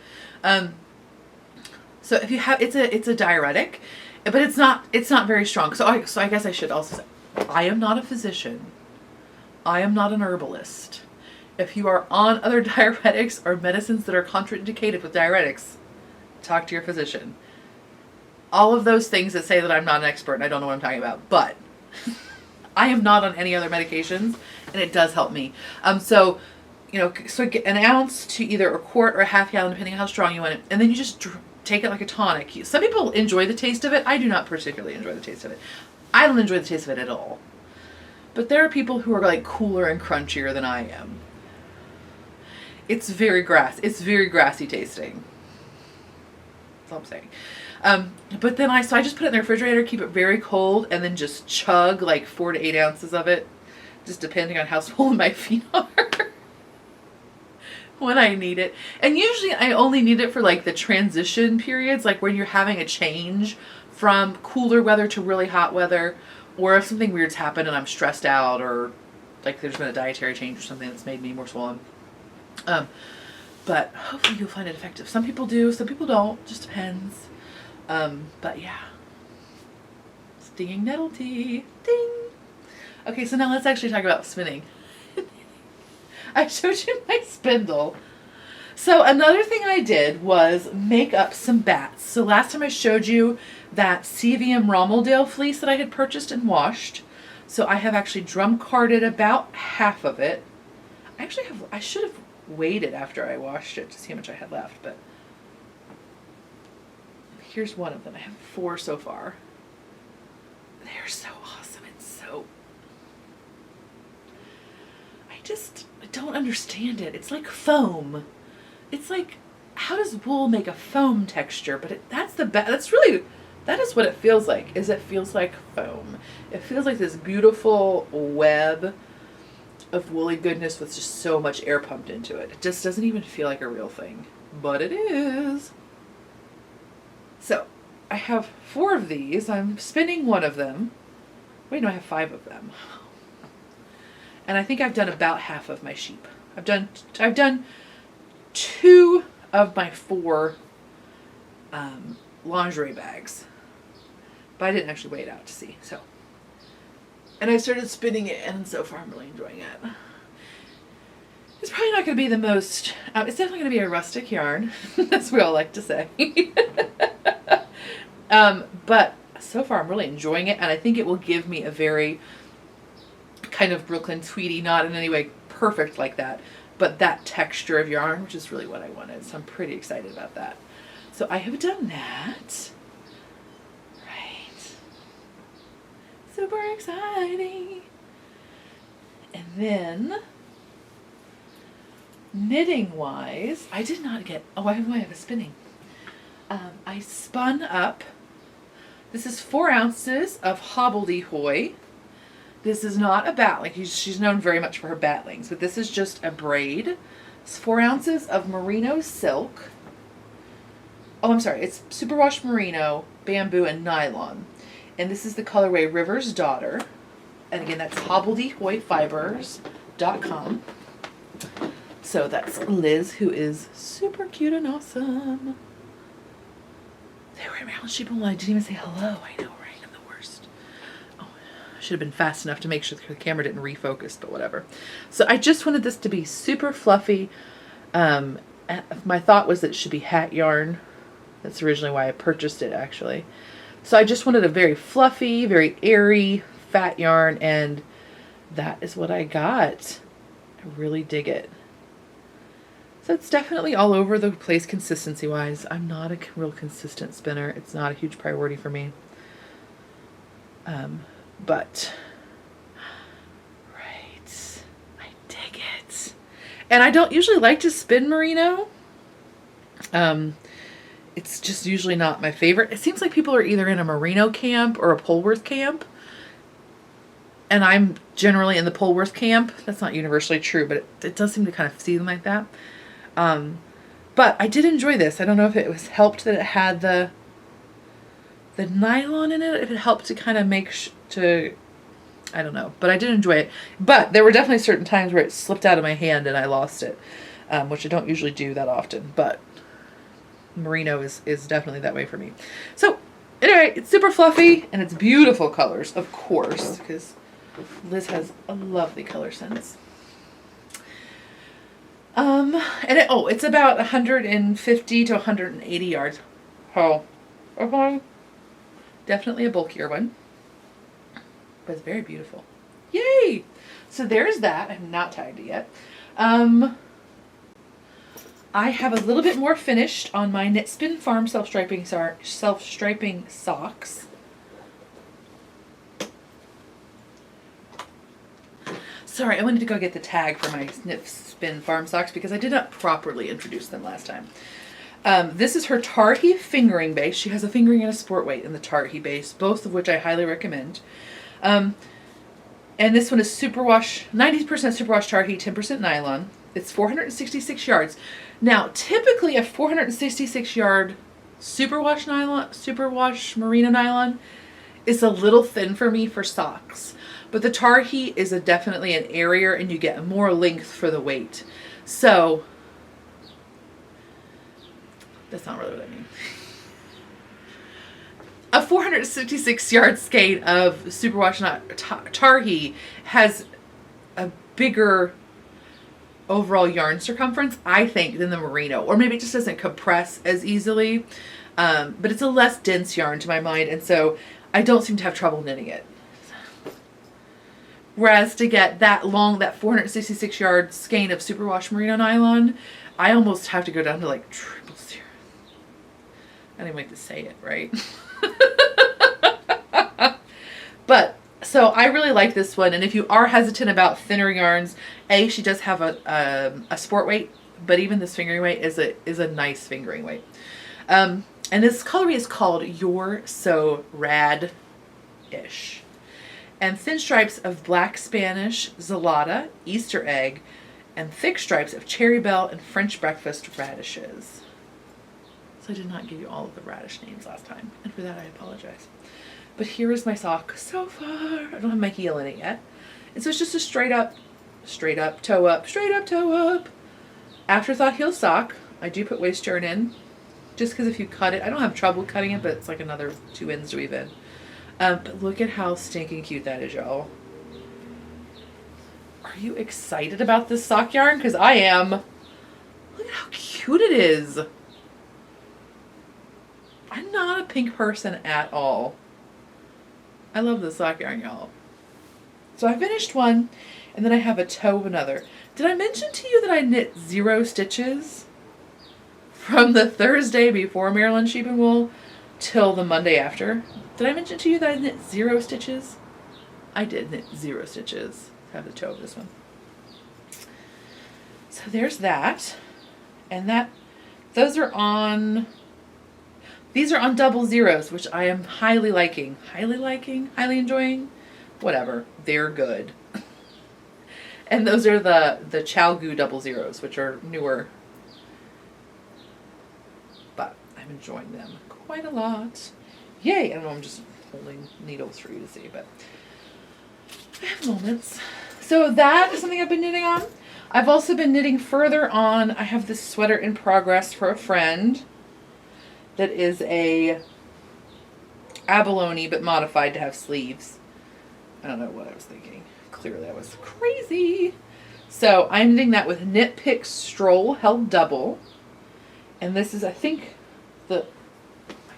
So if you have, it's a diuretic, but it's not very strong. So I guess I should also say, I am not a physician. I am not an herbalist. If you are on other diuretics or medicines that are contraindicated with diuretics, talk to your physician. All of those things that say that I'm not an expert and I don't know what I'm talking about, but I am not on any other medications and it does help me. So get an ounce to either a quart or a half gallon, depending on how strong you want it, and then you just take it like a tonic. Some people enjoy the taste of it. I do not particularly enjoy the taste of it. I don't enjoy the taste of it at all. But there are people who are like cooler and crunchier than I am. It's very grassy tasting. That's all I'm saying. But then I just put it in the refrigerator, keep it very cold, and then just chug like 4 to 8 ounces of it, just depending on how swollen my feet are when I need it. And usually I only need it for like the transition periods, like when you're having a change from cooler weather to really hot weather, or if something weird's happened and I'm stressed out, or like there's been a dietary change or something that's made me more swollen. But hopefully you'll find it effective. Some people do, some people don't, just depends. But yeah. Stinging nettle tea. Ding! Okay, so now let's actually talk about spinning. I showed you my spindle. So another thing I did was make up some bats. So last time I showed you that CVM Rommeldale fleece that I had purchased and washed. So I have actually drum carded about half of it. I should have waited after I washed it to see how much I had left, but here's one of them. I have 4 so far. They're so awesome and so... I don't understand it. It's like foam. It's like, how does wool make a foam texture? But that is what it feels like, is it feels like foam. It feels like this beautiful web of woolly goodness with just so much air pumped into it. It just doesn't even feel like a real thing, but it is. So I have 4 of these. I'm spinning one of them. Wait, no, I have 5 of them. And I think I've done about half of my sheep. I've done 2 of my 4 lingerie bags. But I didn't actually weigh it out to see. So, and I started spinning it, and so far I'm really enjoying it. It's probably not going to be the most, it's definitely going to be a rustic yarn, as we all like to say. But so far I'm really enjoying it, and I think it will give me a very kind of Brooklyn Tweedy, not in any way perfect like that, but that texture of yarn, which is really what I wanted. So I'm pretty excited about that. So I have done that. Right. Super exciting. And then knitting wise, I did not get, I have a spinning. I spun up, this is 4 ounces of hobbledehoy. This is not a batling. She's known very much for her batlings, but this is just a braid. It's 4 ounces of merino silk. Oh, I'm sorry. It's superwash merino, bamboo, and nylon. And this is the colorway River's Daughter. And again, that's hobbledehoyfibers.com. So that's Liz, who is super cute and awesome. They were around sheep, I didn't even say hello. I know, right? I'm the worst. Oh, I should have been fast enough to make sure the camera didn't refocus, but whatever. So I just wanted this to be super fluffy. My thought was that it should be hat yarn. That's originally why I purchased it, actually. So I just wanted a very fluffy, very airy fat yarn, and that is what I got. I really dig it. So it's definitely all over the place consistency-wise. I'm not a real consistent spinner. It's not a huge priority for me. But, right, I dig it. And I don't usually like to spin merino. It's just usually not my favorite. It seems like people are either in a merino camp or a Polworth camp. And I'm generally in the Polworth camp. That's not universally true, but it does seem to kind of seem like that. But I did enjoy this. I don't know if it was helped that it had the nylon in it, if it helped to kind of make I don't know, but I did enjoy it. But there were definitely certain times where it slipped out of my hand and I lost it, which I don't usually do that often, but merino is definitely that way for me. So anyway, it's super fluffy and it's beautiful colors, of course, because Liz has a lovely color sense. And it's about 150 to 180 yards. Oh, definitely a bulkier one, but it's very beautiful. Yay! So there's that. I'm not tied it yet. I have a little bit more finished on my Knit Spin Farm self-striping socks. Sorry, I wanted to go get the tag for my Knit Spin Farm socks because I did not properly introduce them last time. This is her Tarhi fingering base. She has a fingering and a sport weight in the Tarhi base, both of which I highly recommend. And this one is superwash, 90% superwash Tarhi, 10% nylon. It's 466 yards. Now, typically a 466 yard superwash merino nylon is a little thin for me for socks. But the Tarhi is definitely an airier and you get more length for the weight. So, that's not really what I mean. A 466 yard skein of superwash Tarhi has a bigger overall yarn circumference, I think, than the merino. Or maybe it just doesn't compress as easily. But it's a less dense yarn to my mind, and so I don't seem to have trouble knitting it. Whereas to get that long, that 466 yard skein of superwash merino nylon, I almost have to go down to like 000. I didn't like to say it, right? But, so I really like this one, and if you are hesitant about thinner yarns, she does have a sport weight, but even this fingering weight is a nice fingering weight. And this colorway is called You're So Rad-ish. And thin stripes of black Spanish, Ysolda, Easter egg, and thick stripes of cherry bell and French breakfast radishes. So definitely did not give you all of the radish names last time, and for that I apologize. But here is my sock so far. I don't have my heel in it yet. And so it's just a straight up, toe up, straight up, toe up. Afterthought heel sock. I do put waist yarn in, just because if you cut it, I don't have trouble cutting it, but it's like another 2 ends to weave in. But look at how stinking cute that is, y'all. Are you excited about this sock yarn? Because I am. Look at how cute it is. I'm not a pink person at all. I love this sock yarn, y'all. So I finished one, and then I have a toe of another. Did I mention to you that I knit 0 stitches from the Thursday before Maryland Sheep and Wool till the Monday after? Did I mention to you that I knit 0 stitches? I did knit 0 stitches. I have the toe of this one. So there's that. And those are on, these are on double zeros, which I am highly liking. Highly enjoying. Whatever. They're good. And those are the Chalgu double zeros, which are newer. But I'm enjoying them quite a lot. Yay! I don't know, I'm just holding needles for you to see, but I have moments. So that is something I've been knitting on. I've also been knitting further on. I have this sweater in progress for a friend that is a abalone, but modified to have sleeves. I don't know what I was thinking. Clearly I was crazy. So I'm knitting that with KnitPicks Stroll held double. And this is, I think, I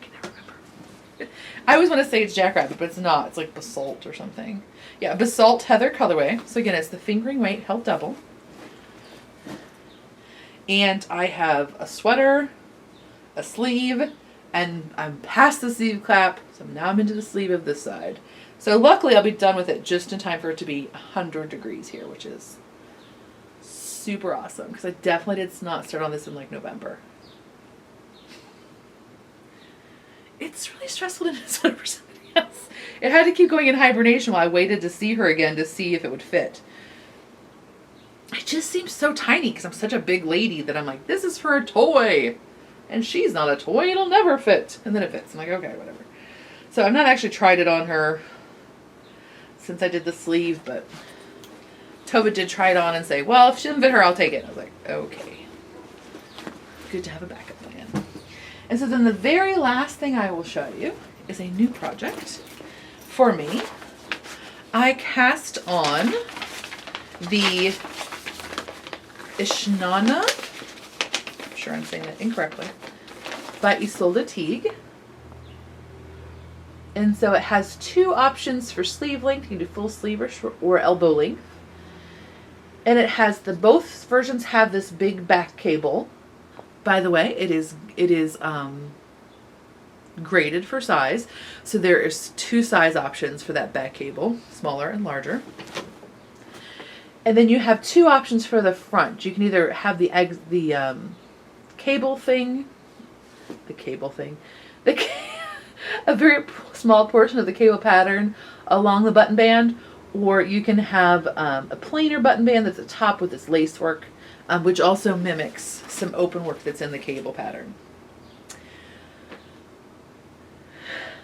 can never remember. I always want to say it's Jackrabbit, but it's not. It's like Basalt or something. Yeah, Basalt Heather colorway. So again, it's the fingering weight held double. And I have a sweater, a sleeve, and I'm past the sleeve clap, so now I'm into the sleeve of this side. So luckily I'll be done with it just in time for it to be 100 degrees here, which is super awesome, because I definitely did not start on this in like November. It's really stressful to knit a sweater for somebody else. It had to keep going in hibernation while I waited to see her again to see if it would fit. It just seems so tiny because I'm such a big lady that I'm like, this is for a toy. And she's not a toy, it'll never fit. And then it fits. I'm like, okay, whatever. So I've not actually tried it on her since I did the sleeve, but Tova did try it on and say, well, if she doesn't fit her, I'll take it. I was like, okay. Good to have a backup plan. And so then the very last thing I will show you is a new project for me. I cast on the Ishnana, I'm sure I'm saying that incorrectly, by Ysolda Teague. And so it has 2 options for sleeve length. You can do full sleeve or elbow length. And it has both versions have this big back cable. By the way, it is graded for size. So there is 2 size options for that back cable, smaller and larger. And then you have 2 options for the front. You can either have the cable thing, a very small portion of the cable pattern along the button band, or you can have a plainer button band that's at the top with this lace work, which also mimics some open work that's in the cable pattern.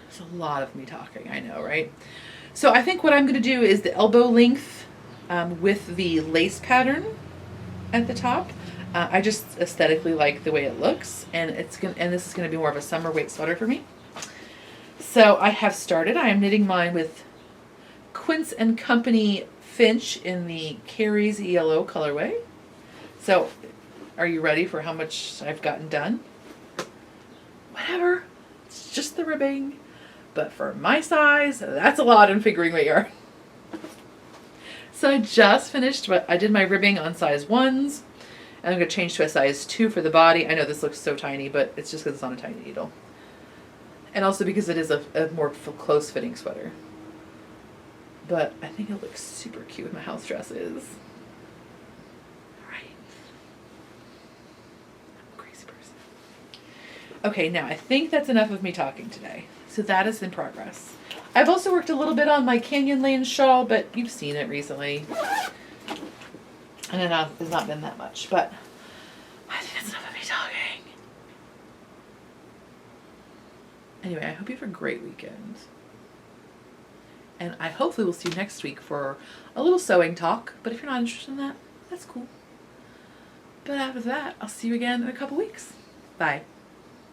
It's a lot of me talking, I know, right? So I think what I'm going to do is the elbow length with the lace pattern at the top. I just aesthetically like the way it looks, and this is going to be more of a summer weight sweater for me. So I have started. I am knitting mine with Quince and Company Finch in the Carrie's yellow colorway. So are you ready for how much I've gotten done? Whatever. It's just the ribbing. But for my size, that's a lot in fingering weight yarn. So I just finished, I did my ribbing on size 1s, and I'm going to change to a size 2 for the body. I know this looks so tiny, but it's just because it's on a tiny needle. And also because it is a more close fitting sweater. But I think it looks super cute with my house dresses. Alright. I'm a crazy person. Okay, now I think that's enough of me talking today. So that is in progress. I've also worked a little bit on my Canyonlands shawl, but you've seen it recently. And it has not been that much, but I think that's enough of me talking. Anyway, I hope you have a great weekend. And I hopefully will see you next week for a little sewing talk. But if you're not interested in that, that's cool. But after that, I'll see you again in a couple weeks. Bye.